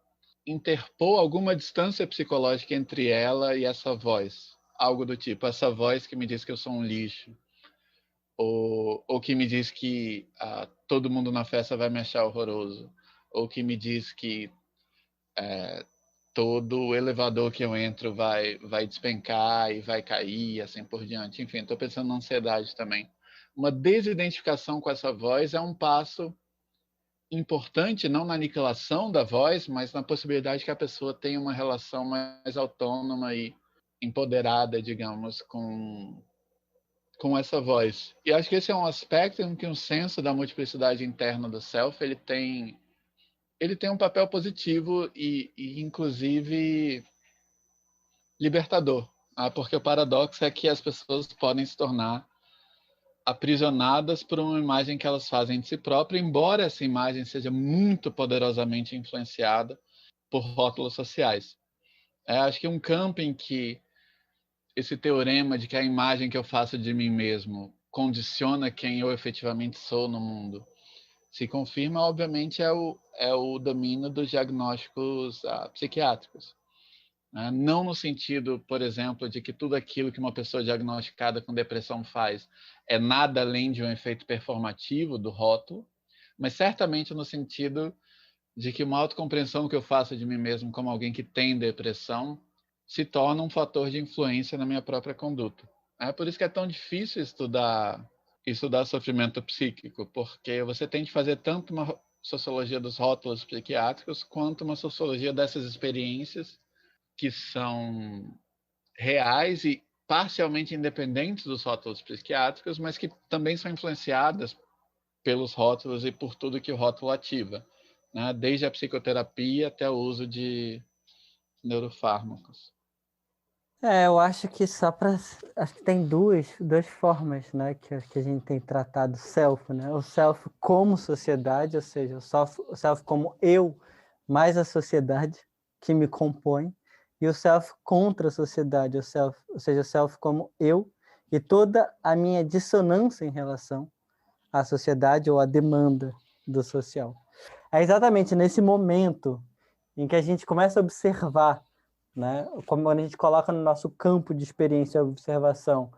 interpor alguma distância psicológica entre ela e essa voz. Algo do tipo, essa voz que me diz que eu sou um lixo, ou que me diz que todo mundo na festa vai me achar horroroso, ou que me diz que todo elevador que eu entro vai despencar e vai cair, e assim por diante. Enfim, estou pensando na ansiedade também. Uma desidentificação com essa voz é um passo importante, não na aniquilação da voz, mas na possibilidade que a pessoa tenha uma relação mais autônoma e empoderada, digamos, com essa voz. E acho que esse é um aspecto em que um senso da multiplicidade interna do self ele tem um papel positivo e inclusive libertador, porque o paradoxo é que as pessoas podem se tornar aprisionadas por uma imagem que elas fazem de si próprias, embora essa imagem seja muito poderosamente influenciada por rótulos sociais. Acho que um campo em que esse teorema de que a imagem que eu faço de mim mesmo condiciona quem eu efetivamente sou no mundo se confirma, obviamente, é o domínio dos diagnósticos psiquiátricos. Não no sentido, por exemplo, de que tudo aquilo que uma pessoa diagnosticada com depressão faz é nada além de um efeito performativo do rótulo, mas certamente no sentido de que uma autocompreensão que eu faço de mim mesmo como alguém que tem depressão se torna um fator de influência na minha própria conduta. É por isso que é tão difícil estudar sofrimento psíquico, porque você tem de fazer tanto uma sociologia dos rótulos psiquiátricos quanto uma sociologia dessas experiências que são reais e parcialmente independentes dos rótulos psiquiátricos, mas que também são influenciadas pelos rótulos e por tudo que o rótulo ativa, né? Desde a psicoterapia até o uso de neurofármacos. Eu acho que acho que tem duas formas, né, que a gente tem tratado o self, né? O self como sociedade, ou seja, o self como eu mais a sociedade que me compõe, e o self contra a sociedade, ou seja, o self como eu e toda a minha dissonância em relação à sociedade ou à demanda do social. É exatamente nesse momento em que a gente começa a observar, né? Como a gente coloca no nosso campo de experiência e observação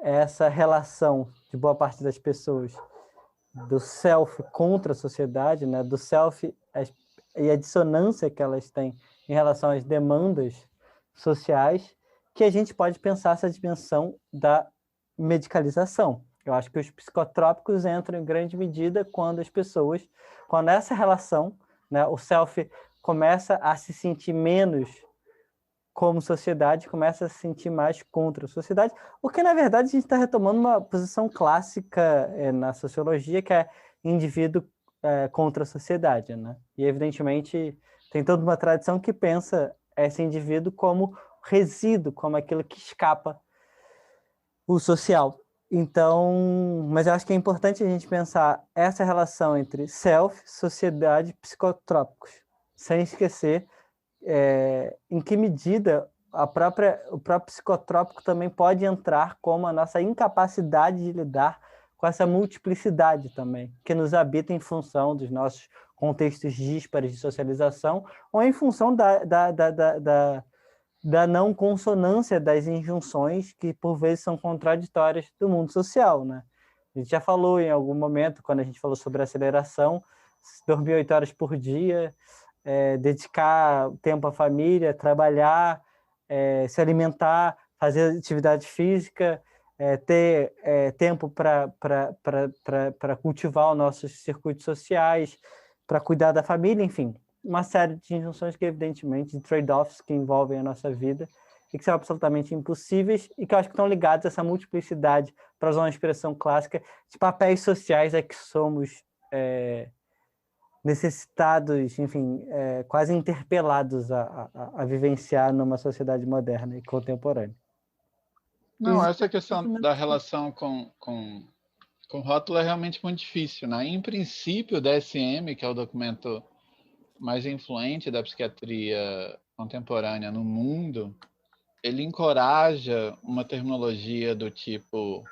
essa relação de boa parte das pessoas do self contra a sociedade, né? Do self e a dissonância que elas têm em relação às demandas sociais, que a gente pode pensar essa dimensão da medicalização. Eu acho que os psicotrópicos entram em grande medida quando essa relação, né, o self começa a se sentir menos como sociedade, começa a se sentir mais contra a sociedade, porque, na verdade, a gente está retomando uma posição clássica na sociologia, que é indivíduo contra a sociedade, né? E, evidentemente, tem toda uma tradição que pensa esse indivíduo como resíduo, como aquilo que escapa o social. Então, mas eu acho que é importante a gente pensar essa relação entre self, sociedade e psicotrópicos, sem esquecer em que medida o próprio psicotrópico também pode entrar como a nossa incapacidade de lidar com essa multiplicidade também, que nos habita em função dos nossos contextos díspares de socialização, ou em função da não consonância das injunções que, por vezes, são contraditórias do mundo social, né? A gente já falou em algum momento, quando a gente falou sobre aceleração, dormir 8 horas por dia, dedicar tempo à família, trabalhar, se alimentar, fazer atividade física, ter tempo para cultivar os nossos circuitos sociais, para cuidar da família, enfim, uma série de injunções que, evidentemente, de trade-offs que envolvem a nossa vida e que são absolutamente impossíveis e que eu acho que estão ligados a essa multiplicidade, para usar uma expressão clássica, de papéis sociais a que somos necessitados, enfim, quase interpelados a vivenciar numa sociedade moderna e contemporânea. Não, essa questão da relação com rótulo é realmente muito difícil, né? Em princípio, o DSM, que é o documento mais influente da psiquiatria contemporânea no mundo, ele encoraja uma terminologia do tipo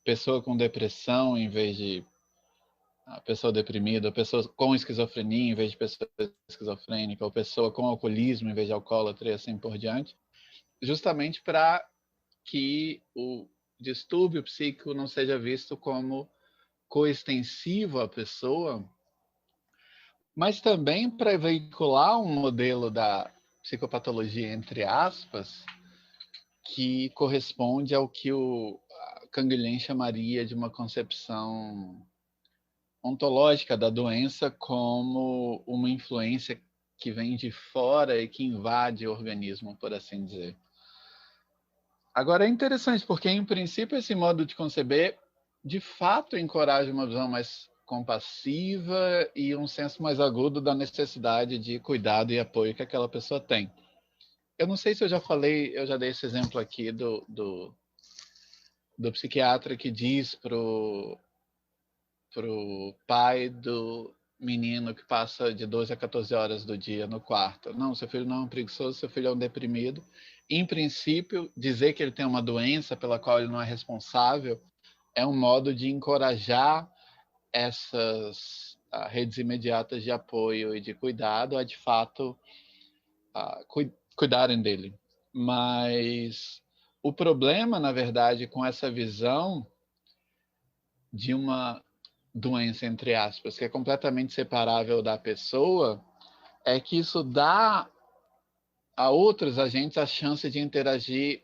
pessoa com depressão em vez de pessoa deprimida, ou pessoa com esquizofrenia em vez de pessoa esquizofrênica, ou pessoa com alcoolismo em vez de alcoólatra e assim por diante, justamente para que o distúrbio psíquico não seja visto como coextensivo à pessoa, mas também para veicular um modelo da psicopatologia, entre aspas, que corresponde ao que o Canguilhem chamaria de uma concepção ontológica da doença como uma influência que vem de fora e que invade o organismo, por assim dizer. Agora, é interessante, porque, em princípio, esse modo de conceber, de fato, encoraja uma visão mais compassiva e um senso mais agudo da necessidade de cuidado e apoio que aquela pessoa tem. Eu não sei se eu já falei, eu já dei esse exemplo aqui do psiquiatra que diz pro pai do menino que passa de 12 a 14 horas do dia no quarto: não, seu filho não é um preguiçoso, seu filho é um deprimido. Em princípio, dizer que ele tem uma doença pela qual ele não é responsável é um modo de encorajar essas redes imediatas de apoio e de cuidado a, de fato, cuidarem dele. Mas o problema, na verdade, com essa visão de uma doença, entre aspas, que é completamente separável da pessoa, é que isso dá a outros agentes a chance de interagir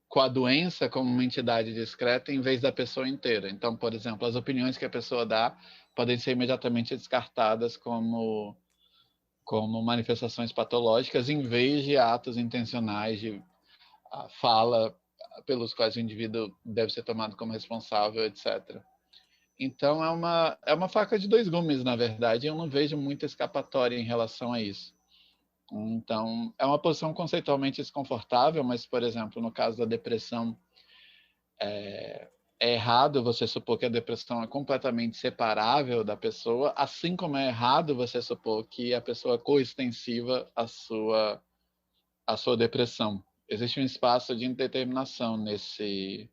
com a doença como uma entidade discreta em vez da pessoa inteira. Então, por exemplo, as opiniões que a pessoa dá podem ser imediatamente descartadas como manifestações patológicas em vez de atos intencionais de fala pelos quais o indivíduo deve ser tomado como responsável, etc. Então, é uma faca de dois gumes, na verdade, e eu não vejo muita escapatória em relação a isso. Então, é uma posição conceitualmente desconfortável, mas, por exemplo, no caso da depressão, é errado você supor que a depressão é completamente separável da pessoa, assim como é errado você supor que a pessoa é coextensiva à sua depressão. Existe um espaço de indeterminação nesse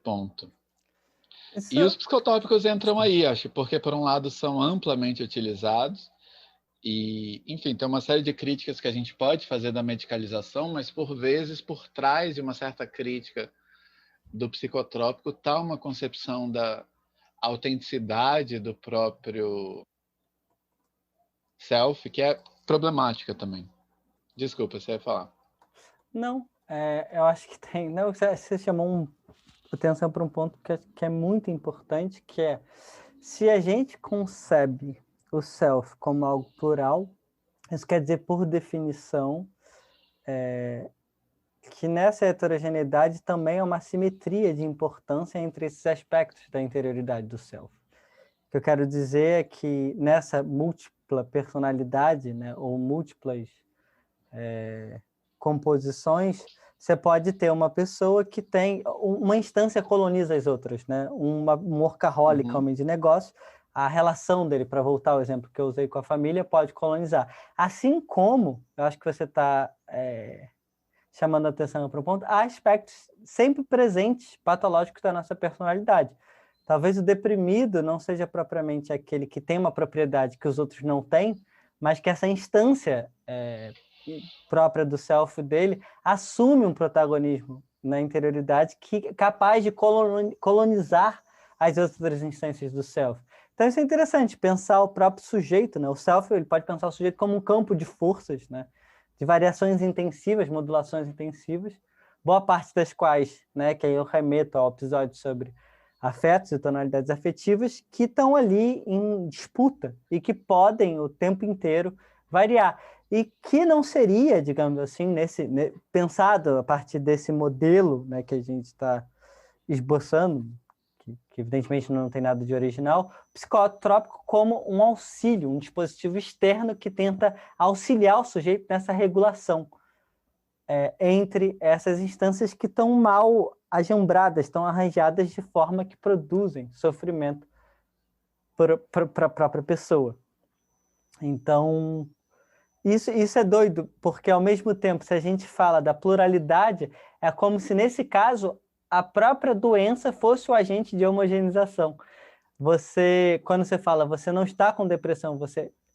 ponto. E os psicotópicos entram aí, acho, porque, por um lado, são amplamente utilizados e, enfim, tem uma série de críticas que a gente pode fazer da medicalização, mas, por vezes, por trás de uma certa crítica do psicotrópico está uma concepção da autenticidade do próprio self, que é problemática também. Desculpa, você ia falar. Não, eu acho que tem... Não, você chamou atenção para um ponto que é muito importante, que é: se a gente concebe o self como algo plural, isso quer dizer, por definição, que nessa heterogeneidade também é uma simetria de importância entre esses aspectos da interioridade do self. O que eu quero dizer é que nessa múltipla personalidade, né, ou múltiplas composições, você pode ter uma pessoa que tem uma instância coloniza as outras, né? Um workaholic, homem de negócio, a relação dele, para voltar ao exemplo que eu usei com a família, pode colonizar. Assim como, eu acho que você está chamando a atenção para um ponto, há aspectos sempre presentes, patológicos da nossa personalidade. Talvez o deprimido não seja propriamente aquele que tem uma propriedade que os outros não têm, mas que essa instância própria do self dele assume um protagonismo na interioridade que é capaz de colonizar as outras instâncias do self. Então isso é interessante, pensar o próprio sujeito, né? O self, ele pode pensar o sujeito como um campo de forças, né? De variações intensivas, modulações intensivas, boa parte das quais, né, que aí eu remeto ao episódio sobre afetos e tonalidades afetivas, que estão ali em disputa e que podem o tempo inteiro variar. E que não seria, digamos assim, pensado a partir desse modelo, né, que a gente está esboçando, que evidentemente não tem nada de original, psicotrópico como um auxílio, um dispositivo externo que tenta auxiliar o sujeito nessa regulação entre essas instâncias que estão mal ajambradas, estão arranjadas de forma que produzem sofrimento para a própria pessoa. Então, isso é doido, porque ao mesmo tempo, se a gente fala da pluralidade, é como se nesse caso a própria doença fosse o agente de homogeneização. Quando você fala, você não está com depressão,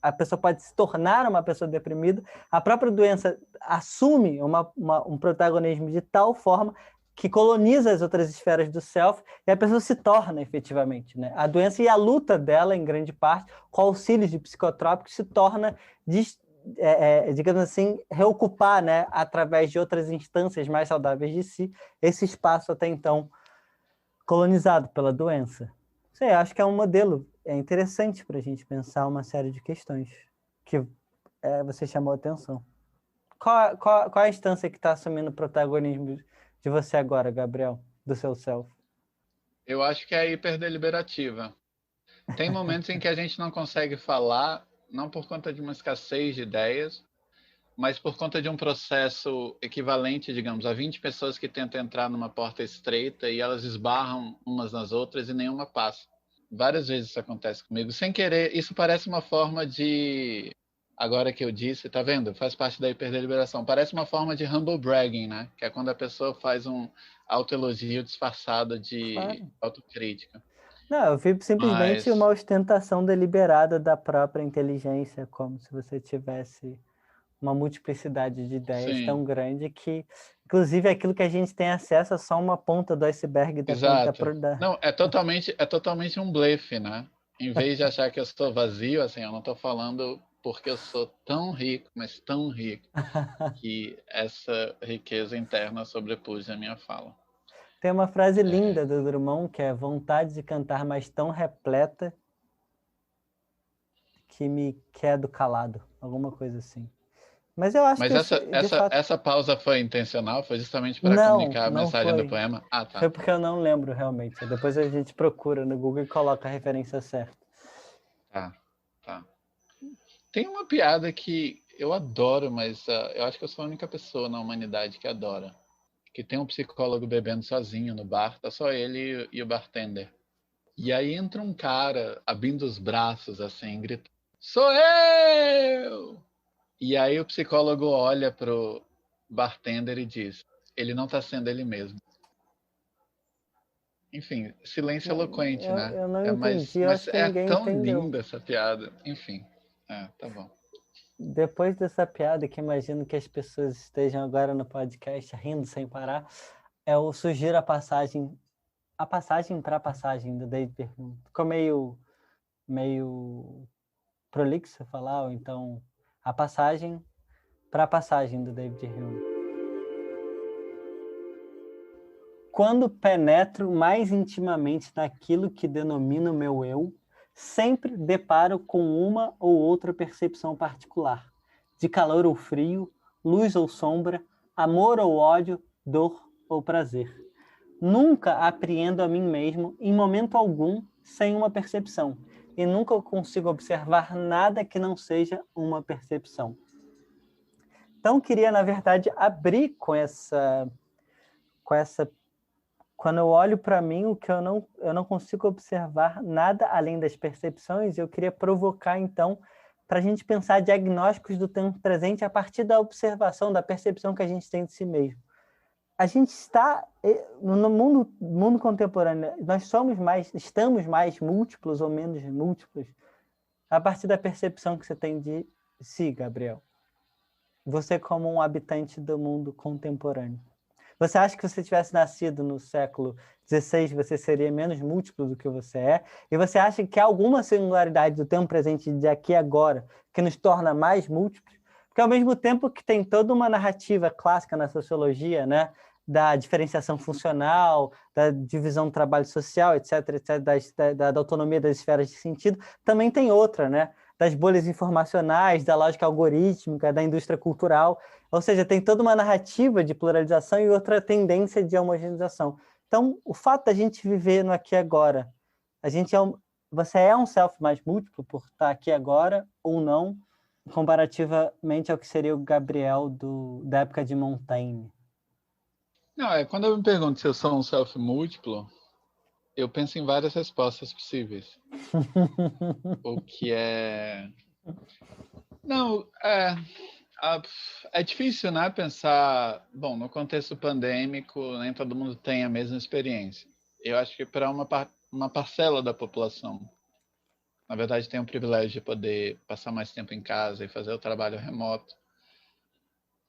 a pessoa pode se tornar uma pessoa deprimida, a própria doença assume um protagonismo de tal forma que coloniza as outras esferas do self e a pessoa se torna efetivamente, né? A doença e a luta dela, em grande parte, com auxílios de psicotrópicos, se torna, digamos assim, reocupar, né, através de outras instâncias mais saudáveis de si, esse espaço até então colonizado pela doença. Sei, acho que é um modelo interessante para a gente pensar uma série de questões que você chamou a atenção. Qual a instância que está assumindo o protagonismo de você agora, Gabriel, do seu self? Eu acho que é a hiperdeliberativa. Tem momentos em que a gente não consegue falar, não por conta de uma escassez de ideias, mas por conta de um processo equivalente, digamos, a 20 pessoas que tentam entrar numa porta estreita e elas esbarram umas nas outras e nenhuma passa. Várias vezes isso acontece comigo, sem querer. Isso parece uma forma de... Agora que eu disse, tá vendo? Faz parte da hiperdeliberação. Parece uma forma de humble bragging, né? Que é quando a pessoa faz um autoelogio disfarçado de autocrítica. Não, eu vi simplesmente Mas... uma ostentação deliberada da própria inteligência, como se você tivesse uma multiplicidade de ideias Sim. tão grande que, inclusive, aquilo que a gente tem acesso é só uma ponta do iceberg da Exato. ponta. Não, é totalmente um blefe, né? Em vez de achar que eu estou vazio, assim, eu não estou falando porque eu sou tão rico, mas tão rico, que essa riqueza interna sobrepuja a minha fala. Tem uma frase linda do Drummond que é vontade de cantar, mas tão repleta que me quedo calado, alguma coisa assim. Mas eu acho Mas que, de fato... essa pausa foi intencional? Foi justamente para Não, comunicar a não mensagem do foi. poema? Ah, tá. Foi porque eu não lembro realmente. Depois a gente procura no Google e coloca a referência certa. Tá. Tem uma piada que eu adoro, mas eu acho que eu sou a única pessoa na humanidade que adora. Que tem um psicólogo bebendo sozinho no bar, tá só ele e o bartender. E aí entra um cara abrindo os braços assim, gritando: "Sou eu!" E aí o psicólogo olha pro bartender e diz: "Ele não tá sendo ele mesmo." Enfim, silêncio eloquente, né? Eu não entendi, eu Mas acho que é ninguém tão entendeu. linda essa piada. Enfim, tá bom. Depois dessa piada, que imagino que as pessoas estejam agora no podcast rindo sem parar, eu sugiro a passagem para a passagem do David Hume. Ficou meio prolixo falar, ou então a passagem para a passagem do David Hume. Quando penetro mais intimamente naquilo que denomino meu eu, sempre deparo com uma ou outra percepção particular, de calor ou frio, luz ou sombra, amor ou ódio, dor ou prazer. Nunca apreendo a mim mesmo, em momento algum, sem uma percepção, e nunca consigo observar nada que não seja uma percepção. Então, queria, na verdade, abrir com essa quando eu olho para mim, o que eu não consigo observar nada além das percepções, eu queria provocar, então, para a gente pensar diagnósticos do tempo presente a partir da observação, da percepção que a gente tem de si mesmo. a gente está no mundo contemporâneo, estamos mais múltiplos ou menos múltiplos a partir da percepção que você tem de si, Gabriel. Você como um habitante do mundo contemporâneo. Você acha que se você tivesse nascido no século XVI, você seria menos múltiplo do que você é? E você acha que há alguma singularidade do tempo presente de aqui e agora que nos torna mais múltiplos? Porque ao mesmo tempo que tem toda uma narrativa clássica na sociologia, né, da diferenciação funcional, da divisão do trabalho social, etc., da autonomia das esferas de sentido, também tem outra, né, das bolhas informacionais, da lógica algorítmica, da indústria cultural. Ou seja, tem toda uma narrativa de pluralização e outra tendência de homogeneização. Então, o fato da gente viver no aqui e agora, você é um self mais múltiplo por estar aqui agora ou não, comparativamente ao que seria o Gabriel da época de Montaigne? Não, quando eu me pergunto se eu sou um self múltiplo, eu penso em várias respostas possíveis. O que é... Não, é difícil, né, pensar... Bom, no contexto pandêmico, nem todo mundo tem a mesma experiência. Eu acho que para uma parcela da população, na verdade, tem o privilégio de poder passar mais tempo em casa e fazer o trabalho remoto.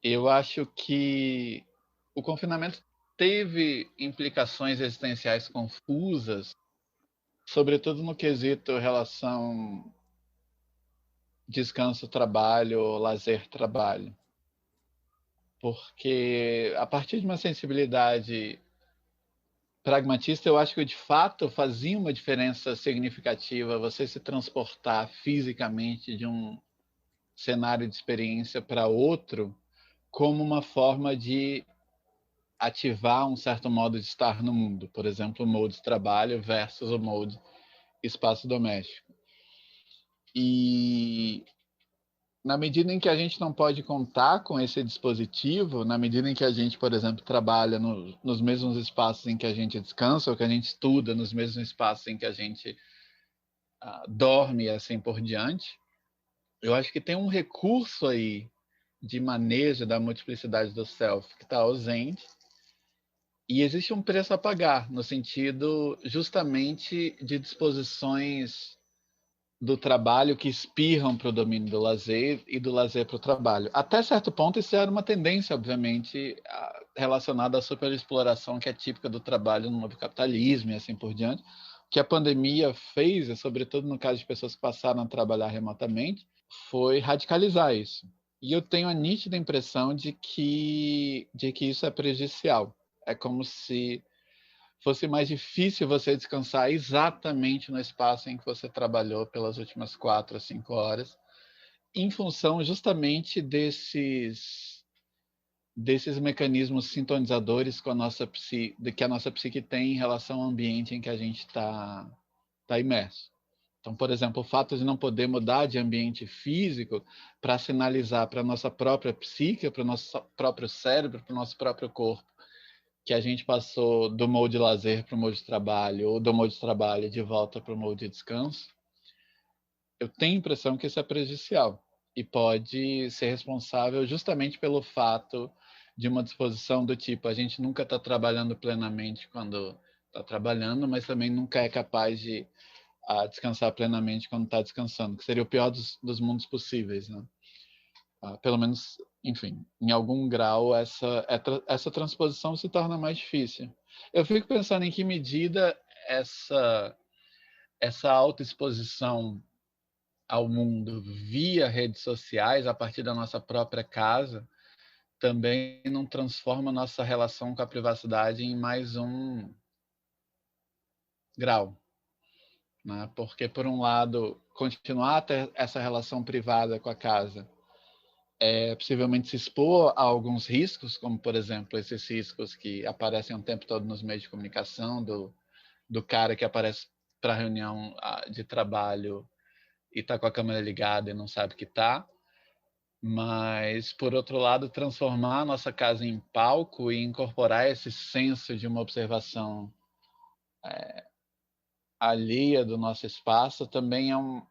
Eu acho que o confinamento teve implicações existenciais confusas, sobretudo no quesito relação descanso-trabalho, lazer-trabalho. Porque a partir de uma sensibilidade pragmatista, eu acho que de fato fazia uma diferença significativa você se transportar fisicamente de um cenário de experiência para outro como uma forma de ativar um certo modo de estar no mundo. Por exemplo, o mode trabalho versus o mode espaço doméstico. E na medida em que a gente não pode contar com esse dispositivo, na medida em que a gente, por exemplo, trabalha nos mesmos espaços em que a gente descansa, ou que a gente estuda nos mesmos espaços em que a gente dorme e assim por diante, eu acho que tem um recurso aí de manejo da multiplicidade do self que está ausente, e existe um preço a pagar, no sentido justamente de disposições do trabalho que espirram para o domínio do lazer e do lazer para o trabalho. Até certo ponto, isso era uma tendência, obviamente, relacionada à superexploração que é típica do trabalho no novo capitalismo e assim por diante. O que a pandemia fez, e sobretudo no caso de pessoas que passaram a trabalhar remotamente, foi radicalizar isso. E eu tenho a nítida impressão de que isso é prejudicial. É como se fosse mais difícil você descansar exatamente no espaço em que você trabalhou pelas últimas 4 a 5 horas, em função justamente desses mecanismos sintonizadores com que a nossa psique tem em relação ao ambiente em que a gente está imerso. Então, por exemplo, o fato de não poder mudar de ambiente físico para sinalizar para a nossa própria psique, para o nosso próprio cérebro, para o nosso próprio corpo, que a gente passou do mode lazer para o mode trabalho, ou do mode trabalho de volta para o mode descanso, eu tenho a impressão que isso é prejudicial e pode ser responsável justamente pelo fato de uma disposição do tipo, a gente nunca está trabalhando plenamente quando está trabalhando, mas também nunca é capaz de descansar plenamente quando está descansando, que seria o pior dos mundos possíveis, né? Pelo menos, enfim, em algum grau essa transposição se torna mais difícil. Eu fico pensando em que medida essa autoexposição ao mundo via redes sociais, a partir da nossa própria casa, também não transforma nossa relação com a privacidade em mais um grau, né? Porque, por um lado, continuar a ter essa relação privada com a casa possivelmente se expor a alguns riscos, como, por exemplo, esses riscos que aparecem o tempo todo nos meios de comunicação, do cara que aparece para reunião de trabalho e está com a câmera ligada e não sabe que está. Mas, por outro lado, transformar a nossa casa em palco e incorporar esse senso de uma observação alheia do nosso espaço também é um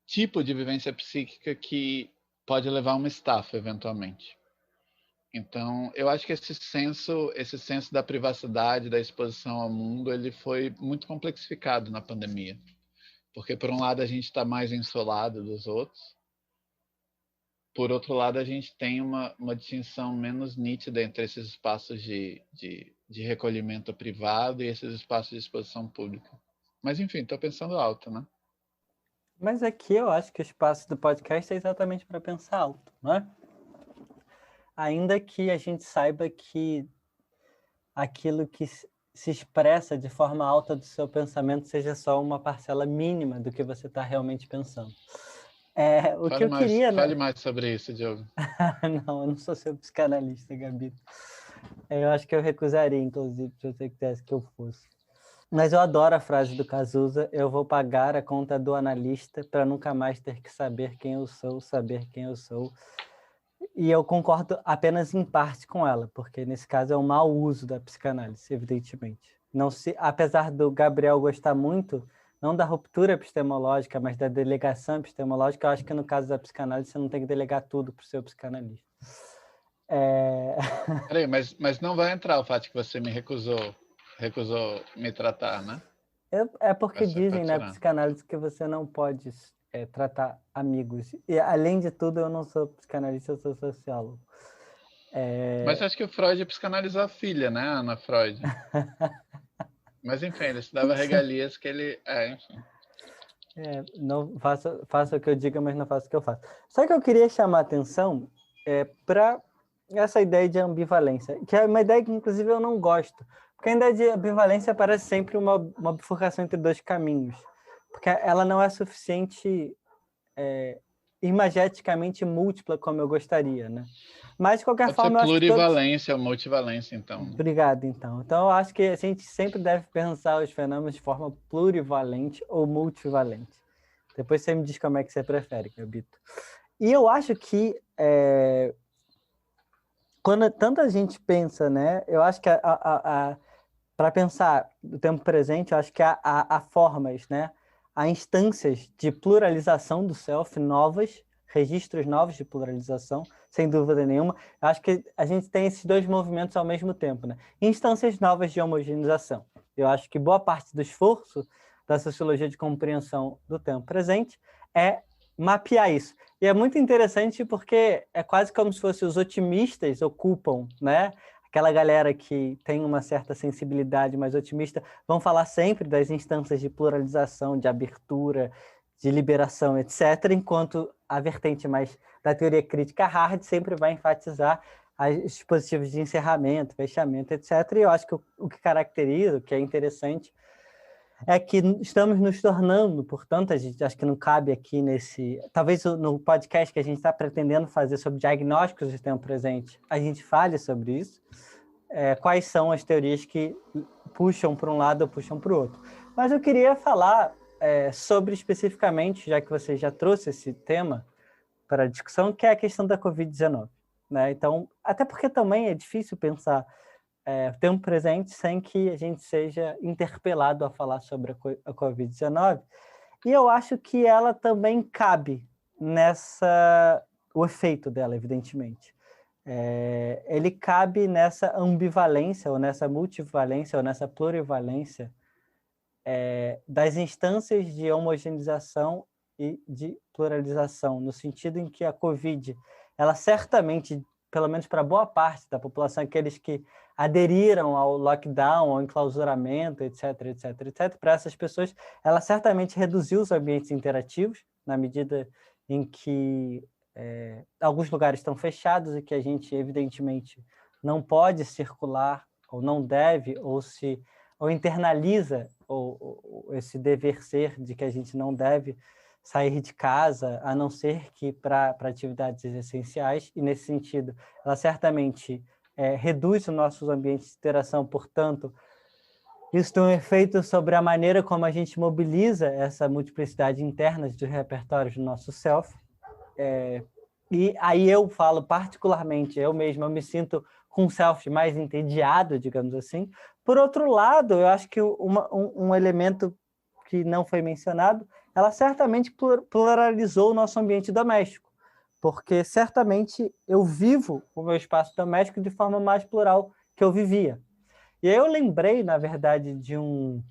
tipo de vivência psíquica que pode levar a uma estafa, eventualmente. Então, eu acho que esse senso da privacidade, da exposição ao mundo, ele foi muito complexificado na pandemia. Porque, por um lado, a gente está mais isolado dos outros, por outro lado, a gente tem uma distinção menos nítida entre esses espaços de recolhimento privado e esses espaços de exposição pública. Mas, enfim, estou pensando alto, né? Mas aqui eu acho que o espaço do podcast é exatamente para pensar alto, não é? Ainda que a gente saiba que aquilo que se expressa de forma alta do seu pensamento seja só uma parcela mínima do que você está realmente pensando. O que eu queria... Fale mais sobre isso, Diogo. Não, eu não sou seu psicanalista, Gabi. Eu acho que eu recusaria, inclusive, se você quisesse que eu fosse. Mas eu adoro a frase do Cazuza: eu vou pagar a conta do analista para nunca mais ter que saber quem eu sou, saber quem eu sou. E eu concordo apenas em parte com ela, porque nesse caso é um mau uso da psicanálise, evidentemente. Apesar do Gabriel gostar muito, não da ruptura epistemológica, mas da delegação epistemológica, eu acho que no caso da psicanálise você não tem que delegar tudo para o seu psicanalista. Peraí, mas não vai entrar o fato que você me recusou me tratar, né? É porque Você dizem na tirar. psicanálise que você não pode tratar amigos. E, além de tudo, eu não sou psicanalista, eu sou sociólogo. Mas acho que o Freud psicanalizou a filha, né, Ana Freud? Mas, enfim, ele se dava regalias que ele... enfim. Não faço o que eu diga, mas não faço o que eu faço. Só que eu queria chamar a atenção para essa ideia de ambivalência, que é uma ideia que, inclusive, eu não gosto. Porque a ideia de ambivalência parece sempre uma bifurcação entre dois caminhos. Porque ela não é suficiente imageticamente múltipla como eu gostaria, né? Mas, de qualquer Pode ser forma, eu acho que plurivalência ou multivalência, então. Obrigado, então. Então, eu acho que a gente sempre deve pensar os fenômenos de forma plurivalente ou multivalente. Depois você me diz como é que você prefere, Gabito. E eu acho que quando tanta gente pensa, né? Eu acho que para pensar no tempo presente, eu acho que há formas, né? Há instâncias de pluralização do self novas, registros novos de pluralização, sem dúvida nenhuma. Eu acho que a gente tem esses dois movimentos ao mesmo tempo, né? Instâncias novas de homogeneização. Eu acho que boa parte do esforço da sociologia de compreensão do tempo presente é mapear isso. E é muito interessante porque é quase como se fossem os otimistas ocupam, né? Aquela galera que tem uma certa sensibilidade mais otimista vão falar sempre das instâncias de pluralização, de abertura, de liberação, etc., enquanto a vertente mais da teoria crítica hard sempre vai enfatizar os dispositivos de encerramento, fechamento, etc. E eu acho que o que caracteriza, o que é interessante, é que estamos nos tornando, portanto, a gente acho que não cabe aqui talvez no podcast que a gente está pretendendo fazer sobre diagnósticos de tempo presente, a gente fale sobre isso, quais são as teorias que puxam para um lado ou puxam para o outro. Mas eu queria falar sobre especificamente, já que você já trouxe esse tema para a discussão, que é a questão da Covid-19. Né? Então, até porque também é difícil pensar tempo presente sem que a gente seja interpelado a falar sobre a Covid-19. E eu acho que ela também cabe o efeito dela, evidentemente. Ele cabe nessa ambivalência, ou nessa multivalência, ou nessa plurivalência das instâncias de homogeneização e de pluralização, no sentido em que a Covid, ela certamente, pelo menos para boa parte da população, aqueles que aderiram ao lockdown, ao enclausuramento, etc., etc., etc., para essas pessoas, ela certamente reduziu os ambientes interativos, na medida em que alguns lugares estão fechados e que a gente, evidentemente, não pode circular, ou não deve, ou internaliza esse dever ser de que a gente não deve sair de casa, a não ser que para atividades essenciais, e nesse sentido, ela certamente reduz os nossos ambientes de interação, portanto, isso tem um efeito sobre a maneira como a gente mobiliza essa multiplicidade interna dos repertórios do nosso self. E aí eu falo particularmente, eu me sinto com um self mais entediado, digamos assim. Por outro lado, eu acho que um elemento que não foi mencionado, ela certamente pluralizou o nosso ambiente doméstico, porque certamente eu vivo o meu espaço doméstico de forma mais plural que eu vivia. E aí eu lembrei, na verdade, de um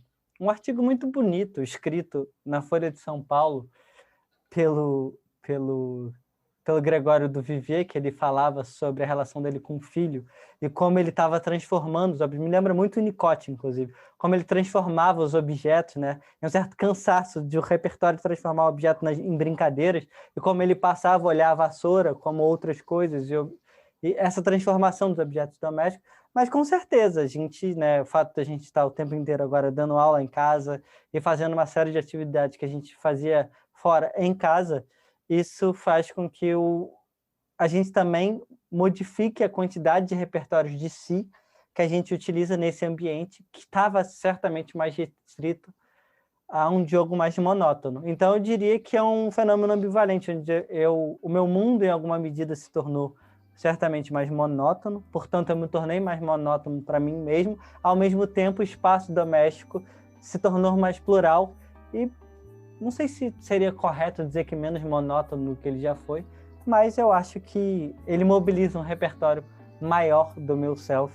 artigo muito bonito, escrito na Folha de São Paulo pelo Gregório do Vivier, que ele falava sobre a relação dele com o filho e como ele estava transformando os objetos. Me lembra muito o Winnicott, inclusive, como ele transformava os objetos, né? Um certo cansaço de o repertório de transformar o objeto em brincadeiras, e como ele passava a olhar a vassoura como outras coisas, e essa transformação dos objetos domésticos. Mas com certeza, a gente, né, o fato de a gente estar o tempo inteiro agora dando aula em casa e fazendo uma série de atividades que a gente fazia fora em casa, isso faz com que a gente também modifique a quantidade de repertórios de si que a gente utiliza nesse ambiente, que estava certamente mais restrito a um jogo mais monótono. Então, eu diria que é um fenômeno ambivalente, onde o meu mundo, em alguma medida, se tornou certamente mais monótono, portanto, eu me tornei mais monótono para mim mesmo, ao mesmo tempo, o espaço doméstico se tornou mais plural e não sei se seria correto dizer que menos monótono do que ele já foi, mas eu acho que ele mobiliza um repertório maior do meu self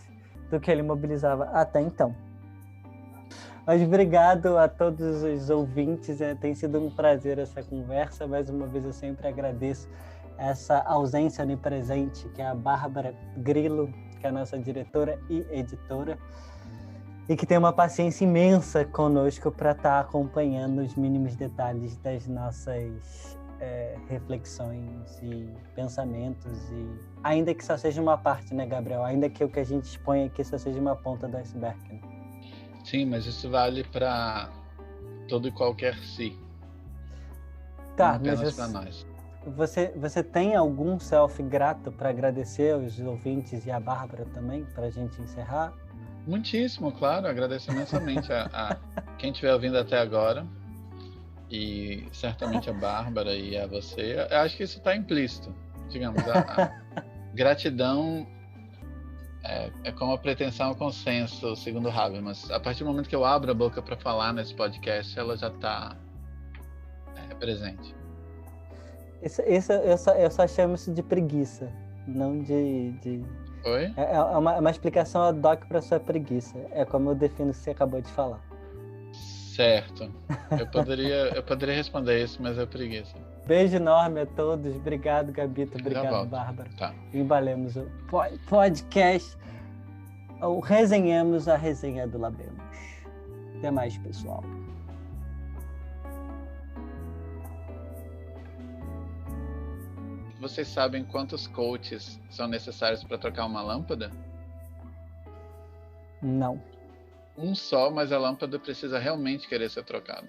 do que ele mobilizava até então. Mas obrigado a todos os ouvintes, tem sido um prazer essa conversa. Mais uma vez eu sempre agradeço essa ausência onipresente, que é a Bárbara Grillo, que é a nossa diretora e editora, e que tem uma paciência imensa conosco para estar acompanhando os mínimos detalhes das nossas reflexões e pensamentos, e ainda que só seja uma parte, né, Gabriel? Ainda que o que a gente expõe aqui só seja uma ponta do iceberg, né? Sim, mas isso vale para todo e qualquer si. Tá, não apenas para nós. Você tem algum self grato para agradecer aos ouvintes e a Bárbara também, para a gente encerrar? Muitíssimo, claro. Agradeço imensamente a quem estiver ouvindo até agora, e certamente a Bárbara e a você. Eu acho que isso está implícito. Digamos, a gratidão é como a pretensão ao consenso, segundo Habermas. A partir do momento que eu abro a boca para falar nesse podcast, ela já está presente. Eu só chamo isso de preguiça, não de... Oi? É uma explicação ad hoc para sua preguiça. É como eu defino o que você acabou de falar. Certo. Eu poderia responder isso, mas é preguiça. Beijo enorme a todos. Obrigado, Gabito. Obrigado, Bárbara. Tá. Embalemos o podcast. Ou resenhamos a resenha do Labemos. Até mais, pessoal. Vocês sabem quantos coaches são necessários para trocar uma lâmpada? Não. Um só, mas a lâmpada precisa realmente querer ser trocada.